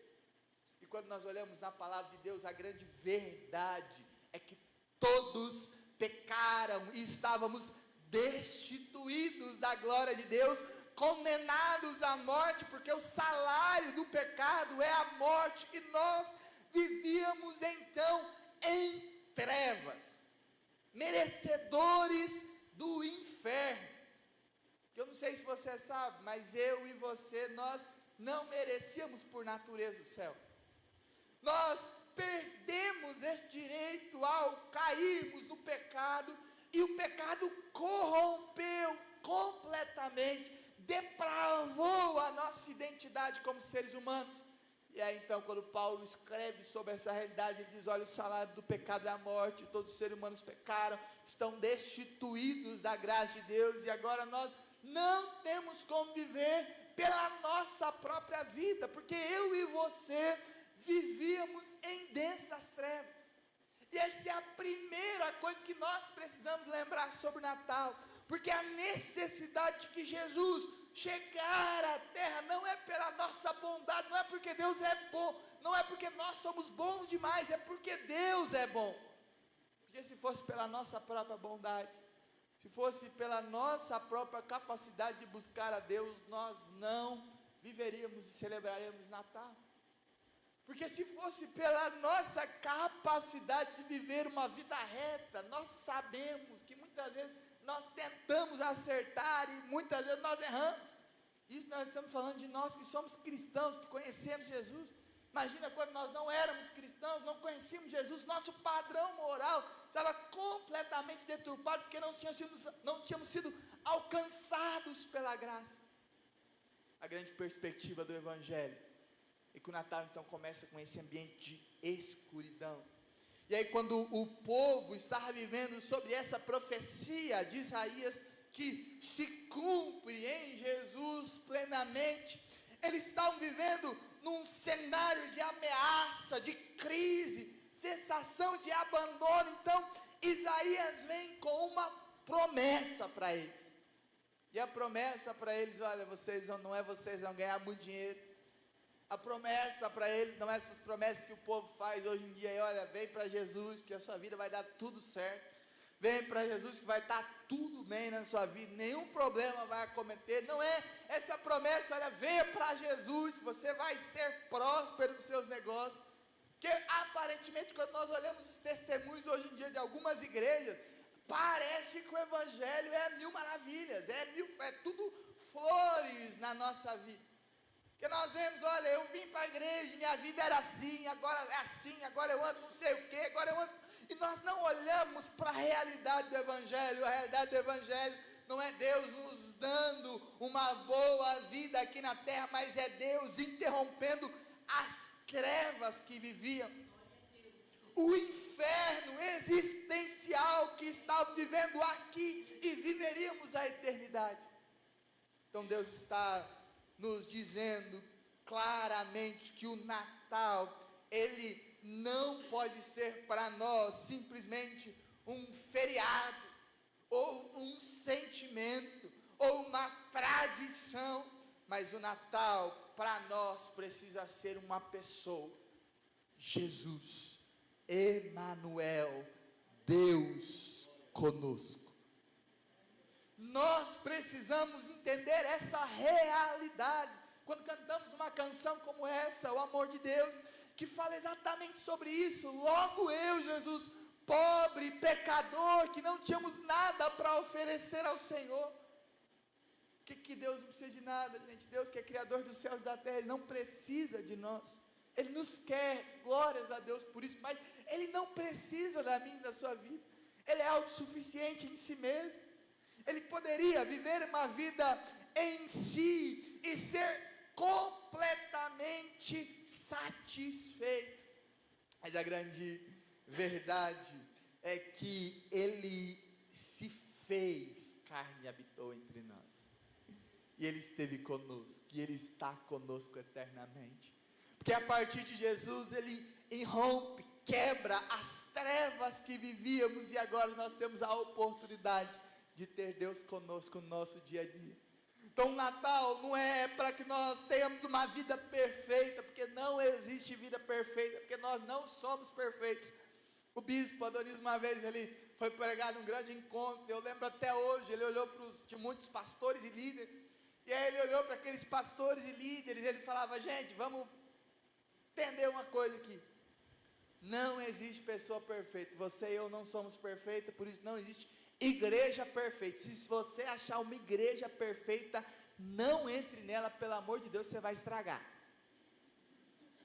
E quando nós olhamos na palavra de Deus, a grande verdade é que todos pecaram e estávamos destituídos da glória de Deus, condenados à morte, porque o salário do pecado é a morte, e nós vivíamos então em trevas, merecedores do inferno. Eu não sei se você sabe, mas eu e você, nós não merecíamos por natureza o céu. Nós perdemos esse direito ao cairmos no pecado, e o pecado corrompeu completamente, depravou a nossa identidade como seres humanos. E aí então, quando Paulo escreve sobre essa realidade, ele diz: olha, o salário do pecado é a morte, todos os seres humanos pecaram, estão destituídos da graça de Deus, e agora nós não temos como viver pela nossa própria vida, porque eu e você vivíamos em densas trevas. E essa é a primeira coisa que nós precisamos lembrar sobre o Natal, porque a necessidade de que Jesus chegar à terra não é pela nossa bondade, não é porque Deus é bom, não é porque nós somos bons demais, é porque Deus é bom. Porque se fosse pela nossa própria bondade, se fosse pela nossa própria capacidade de buscar a Deus, nós não viveríamos e celebraríamos Natal. Porque se fosse pela nossa capacidade de viver uma vida reta, nós sabemos que muitas vezes nós tentamos acertar e muitas vezes nós erramos. Isso nós estamos falando de nós que somos cristãos, que conhecemos Jesus. Imagina quando nós não éramos cristãos, não conhecíamos Jesus, nosso padrão moral estava completamente deturpado, porque não tínhamos sido alcançados pela graça. A grande perspectiva do Evangelho é que o Natal então começa com esse ambiente de escuridão. E aí quando o povo estava vivendo sobre essa profecia de Isaías, que se cumpre em Jesus plenamente, eles estavam vivendo num cenário de ameaça, de crise, sensação de abandono. Então Isaías vem com uma promessa para eles, e a promessa para eles: olha, vocês vão ganhar muito dinheiro. A promessa para eles não é essas promessas que o povo faz hoje em dia, e olha, vem para Jesus que a sua vida vai dar tudo certo, vem para Jesus que vai estar tudo bem na sua vida, nenhum problema vai acometer. Não é essa promessa: olha, venha para Jesus que você vai ser próspero nos seus negócios. Porque aparentemente, quando nós olhamos os testemunhos hoje em dia de algumas igrejas, parece que o evangelho é mil maravilhas, é tudo flores na nossa vida. Porque nós vemos: olha, eu vim para a igreja, minha vida era assim, agora é assim, agora eu ando não sei o que, agora eu ando... E nós não olhamos para a realidade do evangelho. A realidade do evangelho não é Deus nos dando uma boa vida aqui na terra, mas é Deus interrompendo as trevas que viviam, o inferno existencial que estava vivendo aqui e viveríamos a eternidade. Então Deus está nos dizendo claramente que o Natal, ele não pode ser para nós simplesmente um feriado, ou um sentimento, ou uma tradição, mas o Natal para nós precisa ser uma pessoa: Jesus, Emanuel, Deus conosco. Nós precisamos entender essa realidade. Quando cantamos uma canção como essa, o amor de Deus, que fala exatamente sobre isso: logo eu, Jesus, pobre, pecador, que não tínhamos nada para oferecer ao Senhor. Que Deus não precisa de nada, gente. Deus, que é criador dos céus e da terra, Ele não precisa de nós. Ele nos quer, glórias a Deus por isso, mas Ele não precisa da minha e da sua vida. Ele é autossuficiente em si mesmo. Ele poderia viver uma vida em si e ser completamente satisfeito. Mas a grande verdade é que Ele se fez carne e habitou entre nós. E Ele esteve conosco, e Ele está conosco eternamente. Porque a partir de Jesus, Ele irrompe, quebra as trevas que vivíamos, e agora nós temos a oportunidade de ter Deus conosco no nosso dia a dia. Então o Natal não é para que nós tenhamos uma vida perfeita, porque não existe vida perfeita, porque nós não somos perfeitos. O bispo Adonis, uma vez, ele foi pregar num grande encontro, eu lembro até hoje, ele olhou para muitos pastores e líderes, e aí ele olhou para aqueles pastores e líderes, e ele falava: gente, vamos entender uma coisa aqui, não existe pessoa perfeita, você e eu não somos perfeitos, por isso não existe igreja perfeita. Se você achar uma igreja perfeita, não entre nela, pelo amor de Deus, você vai estragar.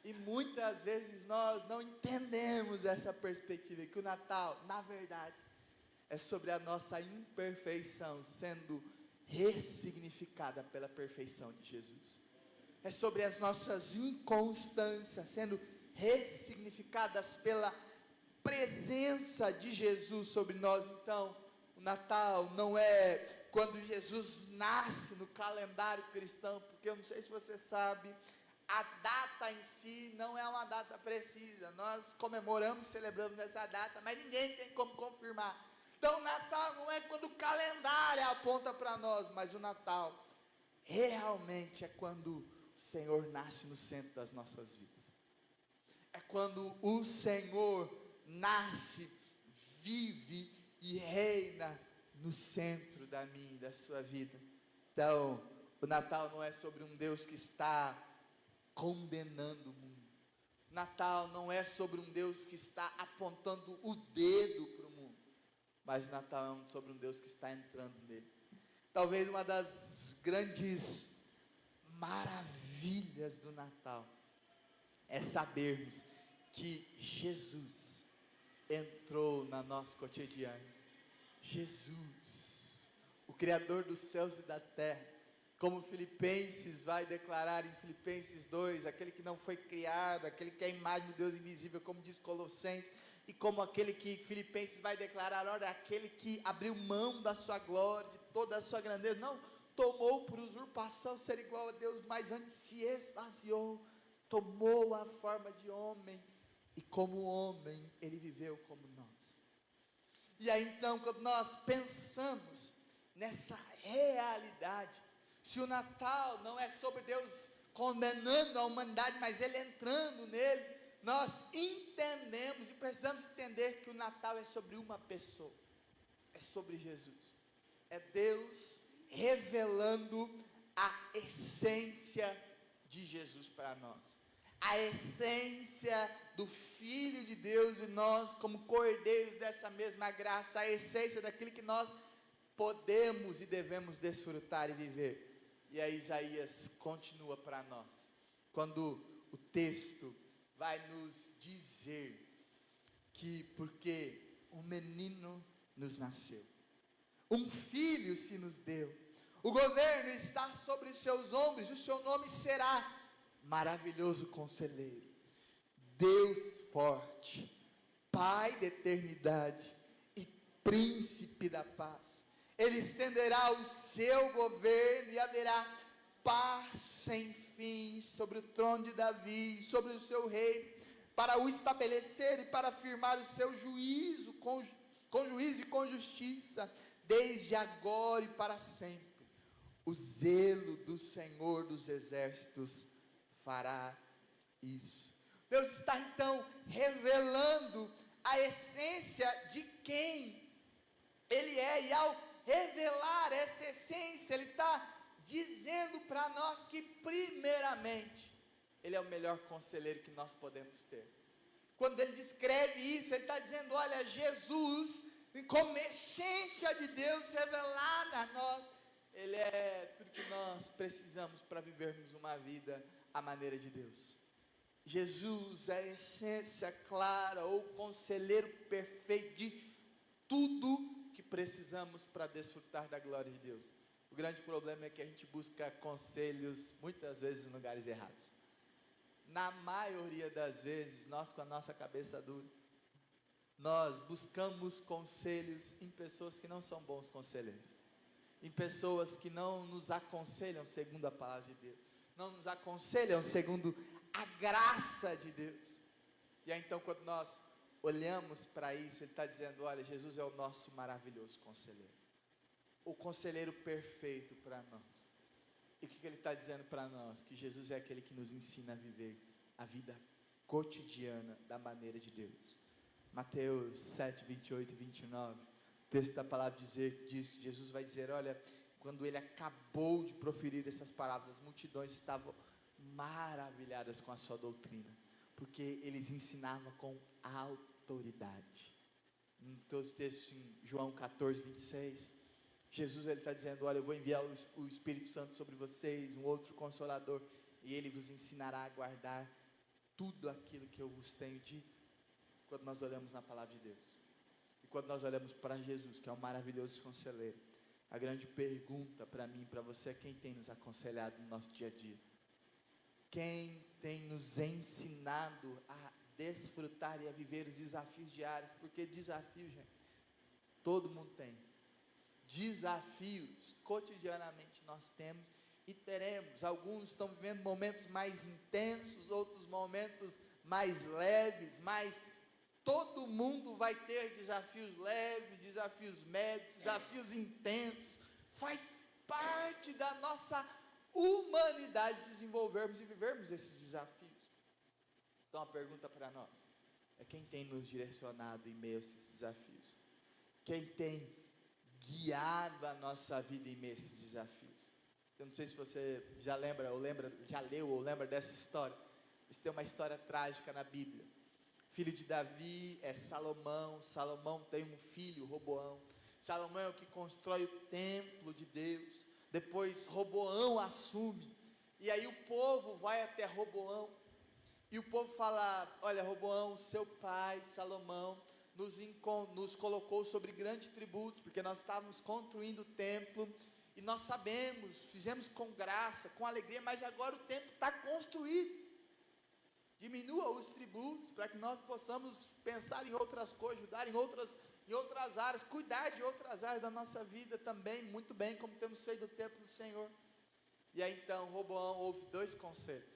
E muitas vezes nós não entendemos essa perspectiva, que o Natal, na verdade, é sobre a nossa imperfeição sendo ressignificada pela perfeição de Jesus. É sobre as nossas inconstâncias sendo ressignificadas pela presença de Jesus sobre nós. Então, o Natal não é quando Jesus nasce no calendário cristão, porque eu não sei se você sabe, a data em si não é uma data precisa. Nós comemoramos, celebramos essa data, mas ninguém tem como confirmar. Então o Natal não é quando o calendário aponta para nós, mas o Natal realmente é quando o Senhor nasce no centro das nossas vidas. É quando o Senhor nasce, vive e reina no centro da minha e da sua vida. Então, o Natal não é sobre um Deus que está condenando o mundo. Natal não é sobre um Deus que está apontando o dedo para o mundo, mas Natal é sobre um Deus que está entrando nele. Talvez uma das grandes maravilhas do Natal é sabermos que Jesus entrou no nosso cotidiano. Jesus, o Criador dos céus e da terra, como Filipenses vai declarar em Filipenses 2, aquele que não foi criado, aquele que é a imagem do Deus invisível, como diz Colossenses, e como aquele que Filipenses vai declarar, olha, aquele que abriu mão da sua glória, de toda a sua grandeza, não tomou por usurpação ser igual a Deus, mas antes se esvaziou, tomou a forma de homem, e como homem, ele viveu como nós. E aí então, quando nós pensamos nessa realidade, se o Natal não é sobre Deus condenando a humanidade, mas Ele entrando nele, nós entendemos e precisamos entender que o Natal é sobre uma pessoa, é sobre Jesus, é Deus revelando a essência de Jesus para nós, a essência do Filho de Deus, e nós como cordeiros dessa mesma graça, a essência daquilo que nós podemos e devemos desfrutar e viver. E aí Isaías continua para nós, quando o texto vai nos dizer que porque um menino nos nasceu, um filho se nos deu, o governo está sobre os seus ombros, e o seu nome será Maravilhoso Conselheiro, Deus Forte, Pai da Eternidade e Príncipe da Paz. Ele estenderá o seu governo e haverá paz sem fim sobre o trono de Davi, sobre o seu reino, para o estabelecer e para firmar o seu juízo, com juízo e com justiça, desde agora e para sempre. O zelo do Senhor dos Exércitos fará isso. Deus está então revelando a essência de quem Ele é, e ao revelar essa essência, Ele está dizendo para nós que primeiramente Ele é o melhor conselheiro que nós podemos ter. Quando Ele descreve isso, Ele está dizendo, olha, Jesus, como essência de Deus revelada a nós, Ele é tudo que nós precisamos para vivermos uma vida à maneira de Deus. Jesus é a essência clara, ou conselheiro perfeito de tudo que precisamos para desfrutar da glória de Deus. O grande problema é que a gente busca conselhos muitas vezes em lugares errados. Na maioria das vezes, nós com a nossa cabeça dura, nós buscamos conselhos em pessoas que não são bons conselheiros, em pessoas que não nos aconselham segundo a palavra de Deus, não nos aconselham segundo a graça de Deus. E aí então, quando nós olhamos para isso, Ele está dizendo, olha, Jesus é o nosso maravilhoso conselheiro, o conselheiro perfeito para nós. E o que Ele está dizendo para nós? Que Jesus é aquele que nos ensina a viver a vida cotidiana da maneira de Deus. Mateus 7, 28 e 29, o texto da palavra diz, Jesus vai dizer, olha, quando Ele acabou de proferir essas palavras, as multidões estavam maravilhadas com a sua doutrina, porque Eles ensinavam com autoridade. No todo texto em João 14, 26, Jesus está dizendo, olha, eu vou enviar o Espírito Santo sobre vocês, um outro Consolador, e Ele vos ensinará a guardar tudo aquilo que eu vos tenho dito. Quando nós olhamos na palavra de Deus, e quando nós olhamos para Jesus, que é um maravilhoso conselheiro, a grande pergunta para mim e para você é: quem tem nos aconselhado no nosso dia a dia? Quem tem nos ensinado a desfrutar e a viver os desafios diários? Porque desafios, gente, todo mundo tem. Desafios, cotidianamente nós temos e teremos. Alguns estão vivendo momentos mais intensos, outros momentos mais leves, mas todo mundo vai ter desafios leves, desafios médios, desafios intensos. Faz parte da nossa humanidade desenvolvermos e vivermos esses desafios. Então a pergunta para nós é: quem tem nos direcionado em meio a esses desafios? Quem tem guiado a nossa vida em meio a esses desafios? Eu não sei se você já lembra, já leu ou lembra dessa história. Isso tem uma história trágica na Bíblia. Filho de Davi é Salomão. Salomão tem um filho, Roboão. Salomão é o que constrói o templo de Deus. Depois Roboão assume, e aí o povo vai até Roboão, e o povo fala: olha, Roboão, seu pai Salomão nos colocou sobre grande tributos, porque nós estávamos construindo o templo, e nós sabemos, fizemos com graça, com alegria, mas agora o templo está construído, Diminua os tributos para que nós possamos pensar em outras coisas, ajudar em outras áreas, cuidar de outras áreas da nossa vida também, muito bem, como temos feito no templo do Senhor. E aí então Roboão ouve 2 conselhos.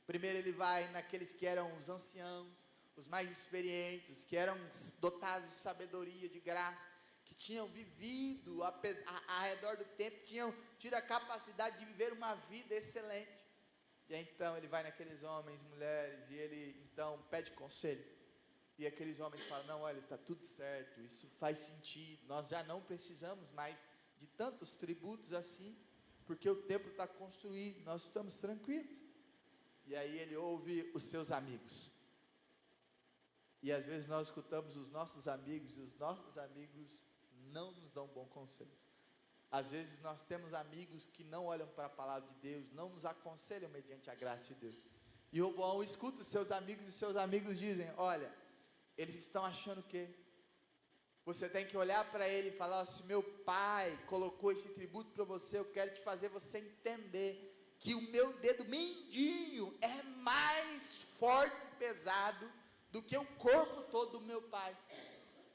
Primeiro ele vai naqueles que eram os anciãos, os mais experientes, que eram dotados de sabedoria, de graça, que tinham vivido ao redor do tempo, tinham tido a capacidade de viver uma vida excelente. E aí, então ele vai naqueles homens, mulheres, e ele então pede conselho. E aqueles homens falam, não, olha, está tudo certo, isso faz sentido, nós já não precisamos mais de tantos tributos assim, porque o templo está construído, nós estamos tranquilos. E aí ele ouve os seus amigos. E às vezes nós escutamos os nossos amigos, e os nossos amigos não nos dão bons conselhos. Às vezes nós temos amigos que não olham para a palavra de Deus, não nos aconselham mediante a graça de Deus. E Roboão escuta os seus amigos, e os seus amigos dizem, olha, eles estão achando que você tem que olhar para ele e falar, se meu pai colocou esse tributo para você, eu quero te fazer você entender que o meu dedo mindinho é mais forte e pesado do que o corpo todo do meu pai.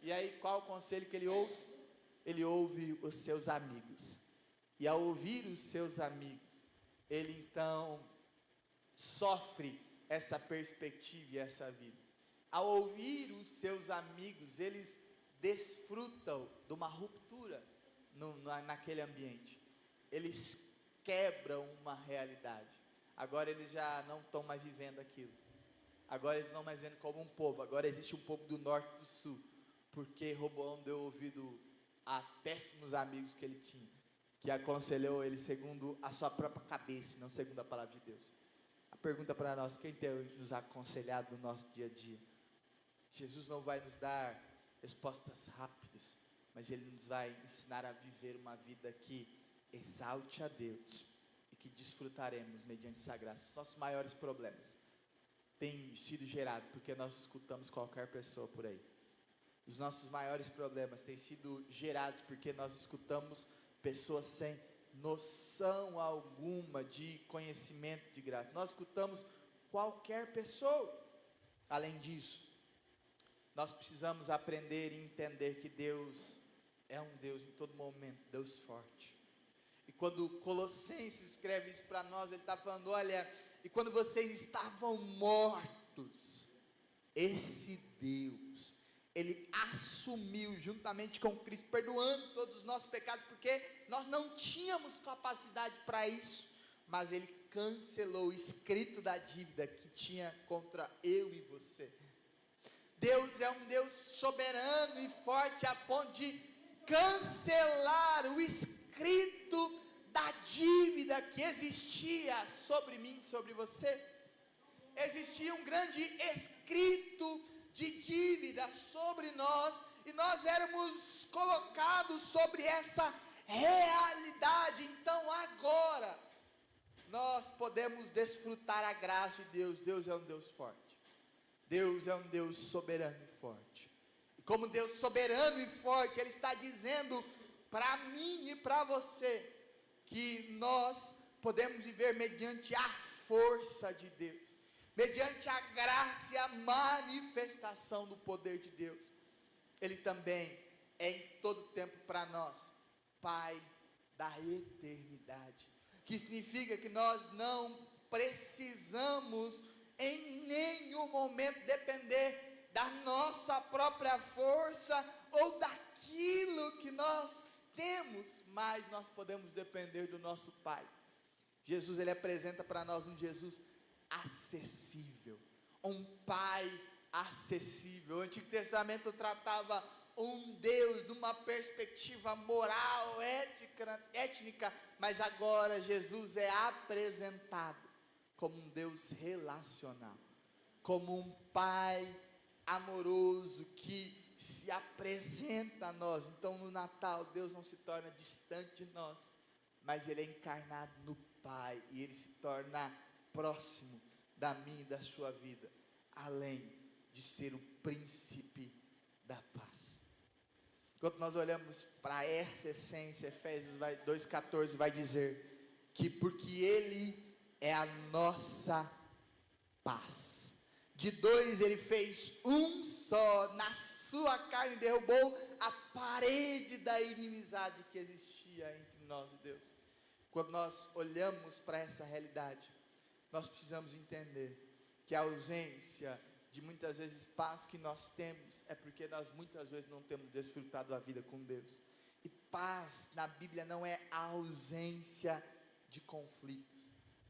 E aí qual o conselho que ele ouve? Ele ouve os seus amigos. E ao ouvir os seus amigos, ele então sofre essa perspectiva e essa vida. Ao ouvir os seus amigos, eles desfrutam de uma ruptura naquele ambiente. Eles quebram uma realidade. Agora eles já não estão mais vivendo aquilo. Agora eles não mais vivendo como um povo. Agora existe um povo do norte e do sul. Porque Roboão deu ouvido a péssimos amigos que ele tinha, que aconselhou ele segundo a sua própria cabeça, não segundo a palavra de Deus. A pergunta para nós, quem tem nos aconselhado no nosso dia a dia? Jesus não vai nos dar respostas rápidas, mas Ele nos vai ensinar a viver uma vida que exalte a Deus e que desfrutaremos mediante essa graça. Os nossos maiores problemas têm sido gerados porque nós escutamos qualquer pessoa por aí. Os nossos maiores problemas têm sido gerados porque nós escutamos pessoas sem noção alguma de conhecimento de graça. Nós escutamos qualquer pessoa. Além disso, nós precisamos aprender e entender que Deus é um Deus em todo momento, Deus forte. E quando Colossenses escreve isso para nós, ele está falando, olha, e quando vocês estavam mortos, esse Deus, Ele assumiu juntamente com Cristo, perdoando todos os nossos pecados, porque nós não tínhamos capacidade para isso, mas Ele cancelou o escrito da dívida que tinha contra eu e você. Deus é um Deus soberano e forte a ponto de cancelar o escrito da dívida que existia sobre mim, sobre você. Existia um grande escrito de dívida sobre nós, e nós éramos colocados sobre essa realidade. Então agora nós podemos desfrutar a graça de Deus. Deus é um Deus forte, Deus é um Deus soberano e forte, e como Deus soberano e forte, Ele está dizendo para mim e para você, que nós podemos viver mediante a força de Deus, mediante a graça e a manifestação do poder de Deus. Ele também é em todo tempo para nós, Pai da eternidade, que significa que nós não precisamos em nenhum momento depender da nossa própria força ou daquilo que nós temos, mas nós podemos depender do nosso Pai. Jesus, Ele apresenta para nós um Jesus acessível, um Pai acessível. O Antigo Testamento tratava um Deus numa perspectiva moral, étnica, mas agora Jesus é apresentado como um Deus relacional, como um Pai amoroso que se apresenta a nós. Então no Natal Deus não se torna distante de nós, mas Ele é encarnado no Pai, e Ele se torna próximo da minha e da sua vida, além de ser o príncipe da paz. Enquanto nós olhamos para essa essência, Efésios 2,14 vai dizer que porque Ele é a nossa paz. De dois ele fez um só, na sua carne derrubou a parede da inimizade que existia entre nós e Deus. Quando nós olhamos para essa realidade, nós precisamos entender que a ausência de muitas vezes paz que nós temos é porque nós muitas vezes não temos desfrutado a vida com Deus. E paz na Bíblia não é a ausência de conflitos,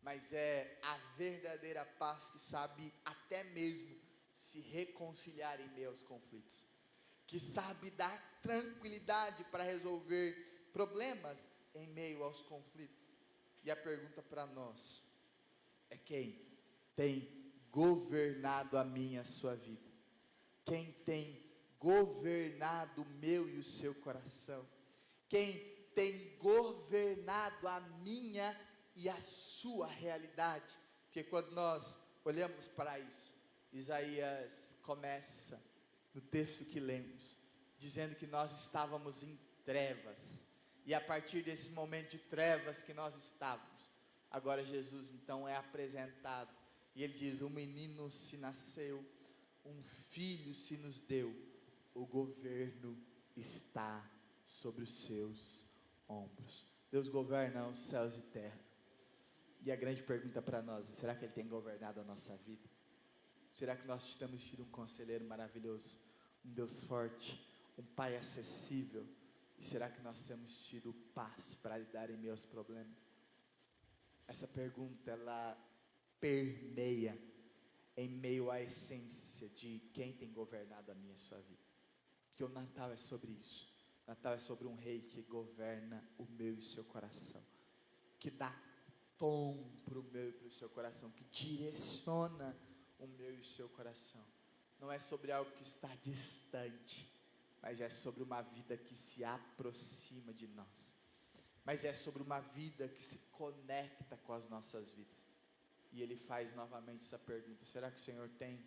mas é a verdadeira paz que sabe até mesmo se reconciliar em meio aos conflitos, que sabe dar tranquilidade para resolver problemas em meio aos conflitos. E a pergunta para nós é: quem tem governado a minha e a sua vida? Quem tem governado o meu e o seu coração? Quem tem governado a minha e a sua realidade? Porque quando nós olhamos para isso, Isaías começa no texto que lemos, dizendo que nós estávamos em trevas, e a partir desse momento de trevas que nós estávamos, agora Jesus então é apresentado, e ele diz: um menino se nasceu, um filho se nos deu, o governo está sobre os seus ombros. Deus governa os céus e terra. E a grande pergunta para nós: será que Ele tem governado a nossa vida? Será que nós temos tido um conselheiro maravilhoso, um Deus forte, um Pai acessível? E será que nós temos tido paz para lidar em meio aos problemas? Essa pergunta, ela permeia em meio à essência de quem tem governado a minha e a sua vida. Porque o Natal é sobre isso. O Natal é sobre um rei que governa o meu e o seu coração, que dá tom para o meu e para o seu coração, que direciona o meu e o seu coração. Não é sobre algo que está distante, mas é sobre uma vida que se aproxima de nós, mas é sobre uma vida que se conecta com as nossas vidas. E ele faz novamente essa pergunta: será que o Senhor tem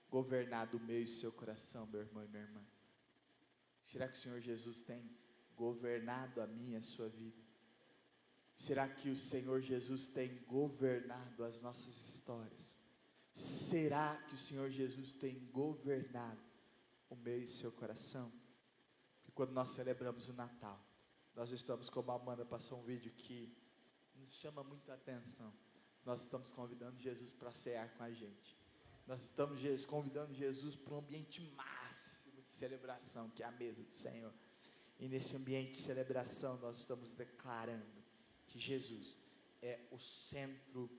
governado o meu e o seu coração, meu irmão e minha irmã? Será que o Senhor Jesus tem governado a minha e a sua vida? Será que o Senhor Jesus tem governado as nossas histórias? Será que o Senhor Jesus tem governado o meu e o seu coração? Porque quando nós celebramos o Natal, nós estamos, como a Amanda passou um vídeo que nos chama muito a atenção, nós estamos convidando Jesus para cear com a gente. Nós estamos convidando Jesus para um ambiente máximo de celebração, que é a mesa do Senhor. E nesse ambiente de celebração nós estamos declarando que Jesus é o centro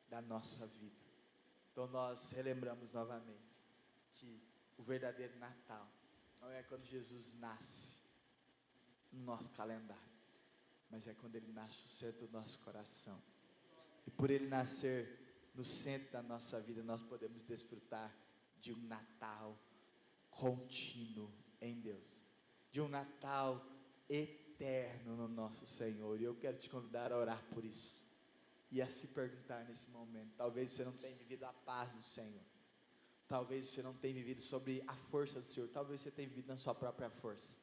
da nossa vida. Então nós relembramos novamente que o verdadeiro Natal não é quando Jesus nasce no nosso calendário, mas é quando Ele nasce no centro do nosso coração. E por Ele nascer no centro da nossa vida, nós podemos desfrutar de um Natal contínuo em Deus, de um Natal eterno no nosso Senhor. E eu quero te convidar a orar por isso, e a se perguntar nesse momento: talvez você não tenha vivido a paz do Senhor, talvez você não tenha vivido sobre a força do Senhor, talvez você tenha vivido na sua própria força,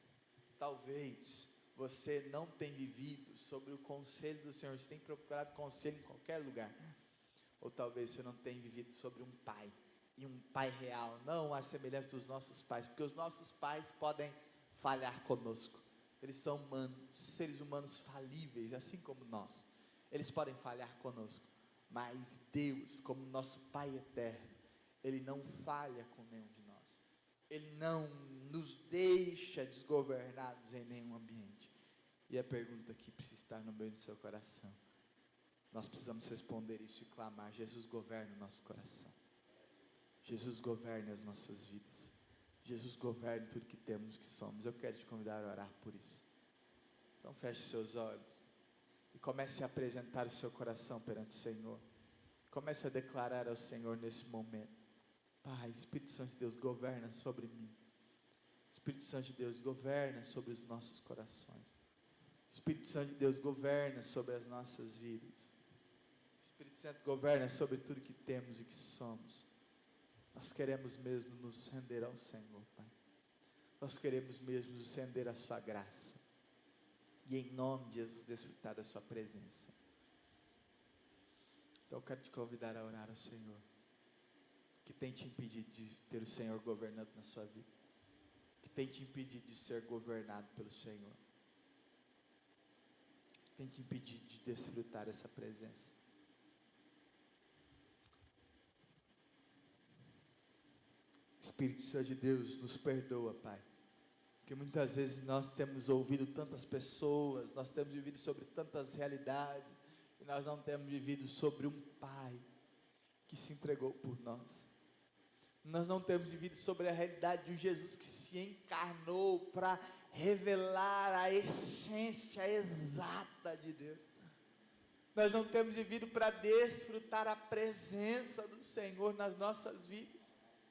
talvez você não tenha vivido sobre o conselho do Senhor, você tem procurado conselho em qualquer lugar, ou talvez você não tenha vivido sobre um pai, e um pai real, não a semelhança dos nossos pais, porque os nossos pais podem falhar conosco, eles são humanos, seres humanos falíveis, assim como nós, eles podem falhar conosco, mas Deus, como nosso Pai eterno, Ele não falha com nenhum de nós, Ele não nos deixa desgovernados em nenhum ambiente. E a pergunta que precisa estar no meio do seu coração, nós precisamos responder isso e clamar: Jesus governa o nosso coração, Jesus governa as nossas vidas, Jesus governa tudo que temos, que somos. Eu quero te convidar a orar por isso. Então feche seus olhos e comece a apresentar o seu coração perante o Senhor. Comece a declarar ao Senhor nesse momento: Pai, Espírito Santo de Deus, governa sobre mim. Espírito Santo de Deus, governa sobre os nossos corações. Espírito Santo de Deus, governa sobre as nossas vidas. Espírito Santo, governa sobre tudo que temos e que somos. Nós queremos mesmo nos render ao Senhor, Pai. Nós queremos mesmo nos render à sua graça. E em nome de Jesus, desfrutar da sua presença. Então eu quero te convidar a orar ao Senhor. que tem te impedido de ter o Senhor governando na sua vida, que tem te impedido de ser governado pelo Senhor, que tem te impedido de desfrutar essa presença. Espírito Santo de Deus, nos perdoa, Pai, porque muitas vezes nós temos ouvido tantas pessoas, nós temos vivido sobre tantas realidades, e nós não temos vivido sobre um Pai que se entregou por nós. Nós não temos vivido sobre a realidade de um Jesus que se encarnou para revelar a essência exata de Deus. Nós não temos vivido para desfrutar a presença do Senhor nas nossas vidas.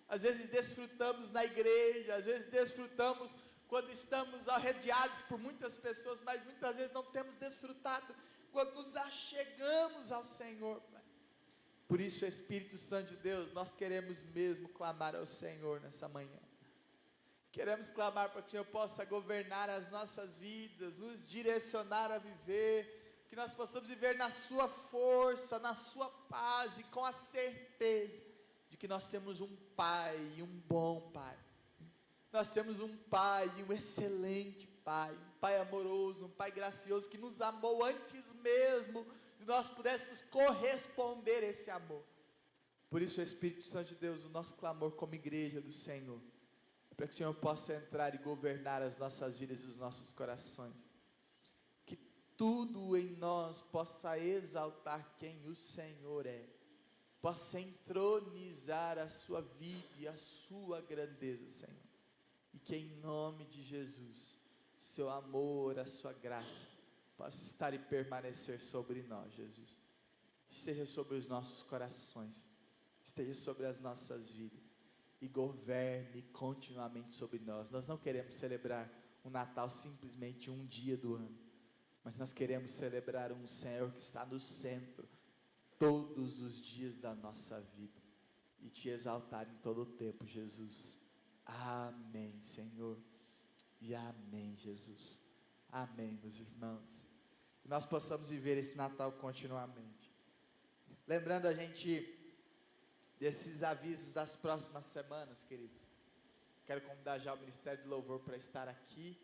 Às vezes desfrutamos na igreja, às vezes desfrutamos quando estamos arrediados por muitas pessoas, mas muitas vezes não temos desfrutado quando nos achegamos ao Senhor, Pai. Por isso, Espírito Santo de Deus, nós queremos mesmo clamar ao Senhor nessa manhã. Queremos clamar para que o Senhor possa governar as nossas vidas, nos direcionar a viver, que nós possamos viver na sua força, na sua paz e com a certeza de que nós temos um Pai e um bom Pai. Nós temos um Pai e um excelente Pai, um Pai amoroso, um Pai gracioso, que nos amou antes mesmo de nós pudéssemos corresponder a esse amor. Por isso, Espírito Santo de Deus, o nosso clamor como igreja do Senhor, para que o Senhor possa entrar e governar as nossas vidas e os nossos corações, que tudo em nós possa exaltar quem o Senhor é, possa entronizar a sua vida e a sua grandeza, Senhor, e que em nome de Jesus, seu amor, a sua graça, possa estar e permanecer sobre nós, Jesus, esteja sobre os nossos corações, esteja sobre as nossas vidas, e governe continuamente sobre nós. Nós não queremos celebrar um Natal simplesmente um dia do ano, mas nós queremos celebrar um Senhor que está no centro, todos os dias da nossa vida, e te exaltar em todo o tempo, Jesus. Amém, Senhor, e amém, Jesus. Amém, meus irmãos. Que nós possamos viver esse Natal continuamente. Lembrando a gente desses avisos das próximas semanas, queridos. Quero convidar já o Ministério de Louvor para estar aqui.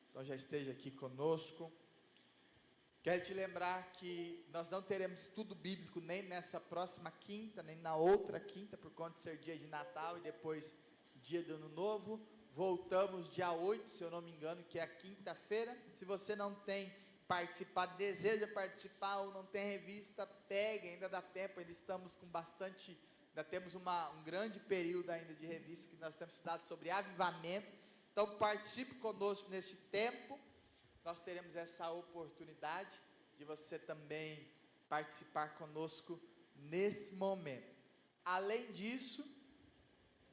Então já esteja aqui conosco. Quero te lembrar que nós não teremos estudo bíblico nem nessa próxima quinta, nem na outra quinta, por conta de ser dia de Natal e depois dia do Ano Novo. Voltamos dia 8, se eu não me engano, que é a quinta-feira. Se você não tem participado, deseja participar ou não tem revista, pegue, ainda dá tempo, ainda estamos com bastante, ainda temos um grande período ainda de revista, que nós temos estudado sobre avivamento. Então participe conosco neste tempo. Nós teremos essa oportunidade de você também participar conosco nesse momento. Além disso,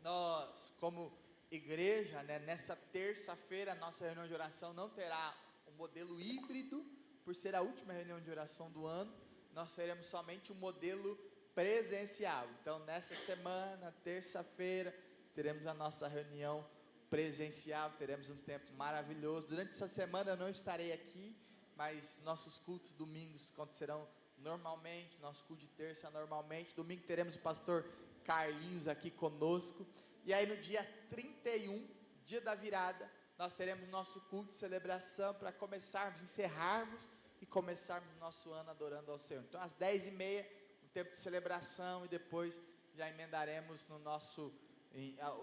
nós, como igreja, nessa terça-feira, a nossa reunião de oração não terá um modelo híbrido, por ser a última reunião de oração do ano. Nós teremos somente um modelo presencial. Então, nessa semana, terça-feira, teremos a nossa reunião presencial, teremos um tempo maravilhoso. Durante essa semana eu não estarei aqui, mas nossos cultos domingos acontecerão normalmente, nosso culto de terça normalmente. Domingo teremos o pastor Carlinhos aqui conosco, e aí no dia 31, dia da virada, nós teremos nosso culto de celebração para começarmos, encerrarmos e começarmos o nosso ano adorando ao Senhor. Então às 10h30, um tempo de celebração, e depois já emendaremos no nosso,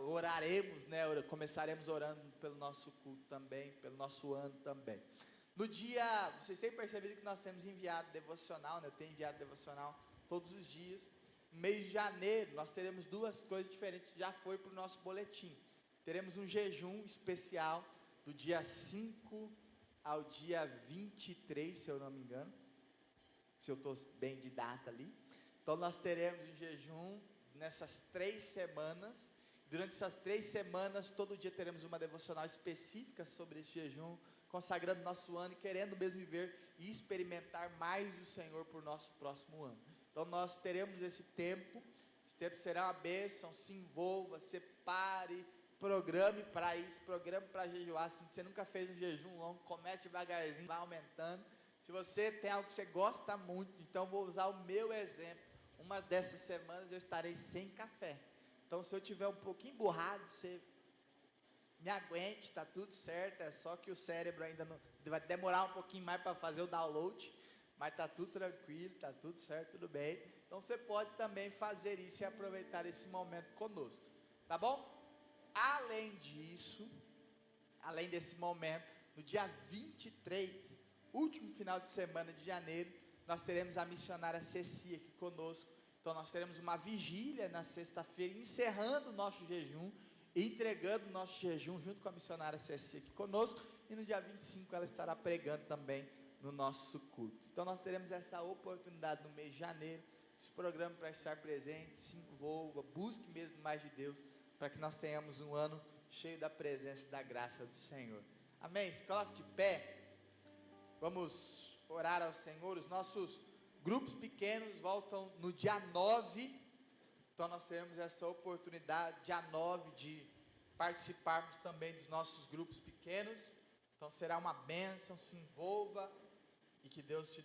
oraremos, começaremos orando pelo nosso culto também, pelo nosso ano também. No dia, vocês têm percebido que nós temos enviado devocional, eu tenho enviado devocional todos os dias. No mês de janeiro, nós teremos duas coisas diferentes que já foi para o nosso boletim. Teremos um jejum especial do dia 5 ao dia 23, se eu não me engano, se eu estou bem de data ali. Então nós teremos um jejum nessas 3 semanas. Durante essas 3 semanas, todo dia teremos uma devocional específica sobre esse jejum, consagrando nosso ano e querendo mesmo viver e experimentar mais do Senhor por nosso próximo ano. Então nós teremos esse tempo será uma bênção. Se envolva, separe, programe para isso, programe para jejuar. Se você nunca fez um jejum longo, comece devagarzinho, vai aumentando. Se você tem algo que você gosta muito, então vou usar o meu exemplo. uma dessas semanas eu estarei sem café. Então, se eu tiver um pouquinho emburrado, você me aguente, está tudo certo. É só que o cérebro ainda não vai demorar um pouquinho mais para fazer o download, mas está tudo tranquilo, está tudo certo, tudo bem. Então, você pode também fazer isso e aproveitar esse momento conosco, tá bom? Além disso, além desse momento, no dia 23, último final de semana de janeiro, nós teremos a missionária Ceci aqui conosco. Então nós teremos uma vigília na sexta-feira, encerrando o nosso jejum, entregando o nosso jejum junto com a missionária Ceci aqui conosco, e no dia 25 ela estará pregando também no nosso culto. Então nós teremos essa oportunidade no mês de janeiro, esse programa para estar presente, se envolva, busque mesmo mais de Deus, para que nós tenhamos um ano cheio da presença e da graça do Senhor. Amém? Se coloque de pé, vamos orar ao Senhor. Os nossos grupos pequenos voltam no dia 9, então nós teremos essa oportunidade, dia 9, de participarmos também dos nossos grupos pequenos. Então será uma bênção, se envolva, e que Deus te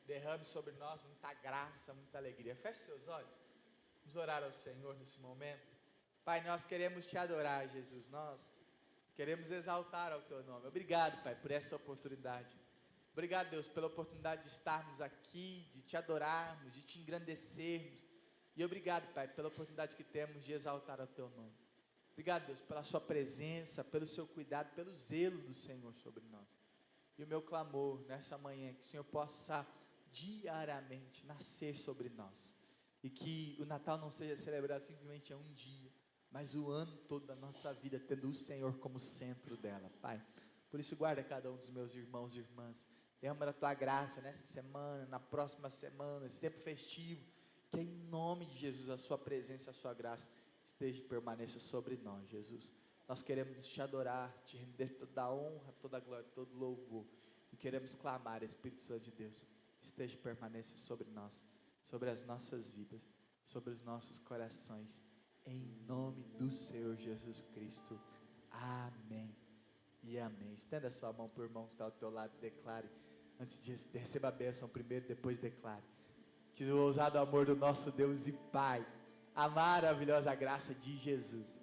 derrame sobre nós muita graça, muita alegria. Feche seus olhos, vamos orar ao Senhor nesse momento. Pai, nós queremos te adorar, Jesus, nós queremos exaltar ao teu nome. Obrigado, Pai, por essa oportunidade. Obrigado, Deus, pela oportunidade de estarmos aqui, de te adorarmos, de te engrandecermos. E obrigado, Pai, pela oportunidade que temos de exaltar o teu nome. Obrigado, Deus, pela sua presença, pelo seu cuidado, pelo zelo do Senhor sobre nós. E o meu clamor nessa manhã é que o Senhor possa diariamente nascer sobre nós. E que o Natal não seja celebrado simplesmente a um dia, mas o ano todo da nossa vida, tendo o Senhor como centro dela, Pai. Por isso, guarda cada um dos meus irmãos e irmãs. Derrama a tua graça nessa semana, na próxima semana, esse tempo festivo. Que em nome de Jesus a sua presença, a sua graça esteja e permaneça sobre nós, Jesus. Nós queremos te adorar, te render toda a honra, toda a glória, todo o louvor. E queremos clamar, Espírito Santo de Deus, esteja e permaneça sobre nós, sobre as nossas vidas, sobre os nossos corações. Em nome do Senhor Jesus Cristo. Amém e amém. Estenda a sua mão para o irmão que está ao teu lado e declare. Antes disso, receba a bênção primeiro, depois declare. Que o ousado amor do nosso Deus e Pai, a maravilhosa graça de Jesus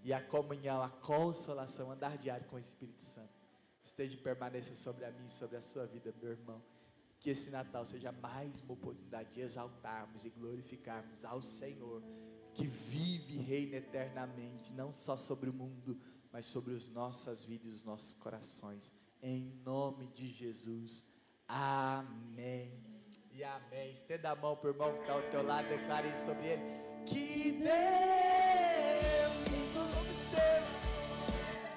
e a comunhão, a consolação, andar diário com o Espírito Santo esteja e permaneça sobre a mim e sobre a sua vida, meu irmão. Que esse Natal seja mais uma oportunidade de exaltarmos e glorificarmos ao Senhor, que vive e reina eternamente, não só sobre o mundo, mas sobre as nossas vidas e os nossos corações. Em nome de Jesus. Amém e amém. Estenda a mão para o irmão que está ao teu lado, declare isso sobre ele. Que Deus envolve seu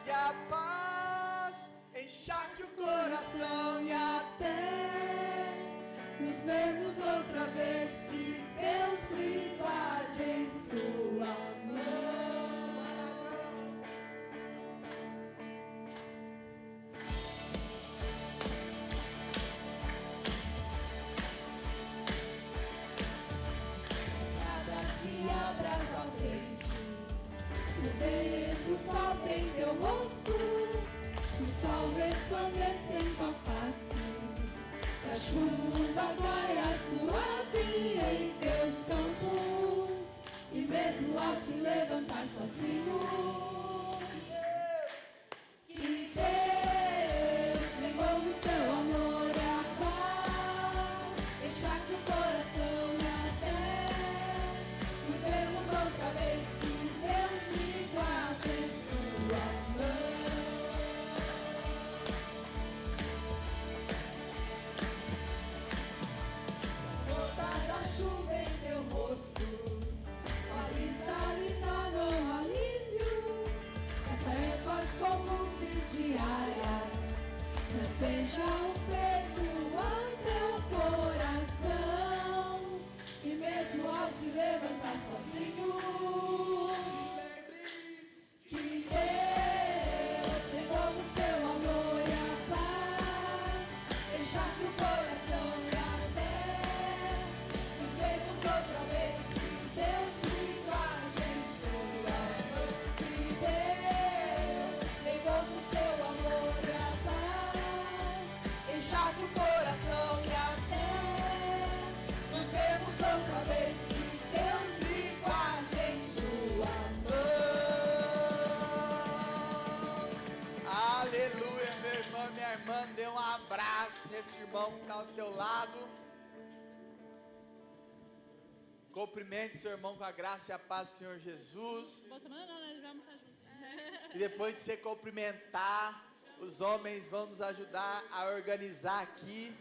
e a paz encharque o coração e até Nos vemos outra vez, que Deus lhe guarde em sua mão. Abraça a frente, o vento sopra em teu rosto, o sol resplandecendo a face, a chuva cai suave em teus campos, e mesmo ao se levantar sozinho, que Deus devolve seu amor e a paz, deixar que o coração nos vemos outra vez, que Deus me guarde em sua mão. Gota da chuva em teu rosto, a brisa lhe dá um alívio, as tarefas comuns e diárias, não seja um peso ao teu coração, e mesmo ao se levantar sozinho, que Deus devolve o seu amor e a paz, deixar que o coração e até nos vemos outra vez, que Deus me guarde em sua mão, que Deus devolve o seu amor e a paz, deixar que o coração e até nos vemos outra vez. esse irmão que está ao teu lado. Cumprimente seu irmão com a graça e a paz do Senhor Jesus. Boa semana não, né? A gente vai almoçar junto. E depois de você cumprimentar, os homens vão nos ajudar a organizar aqui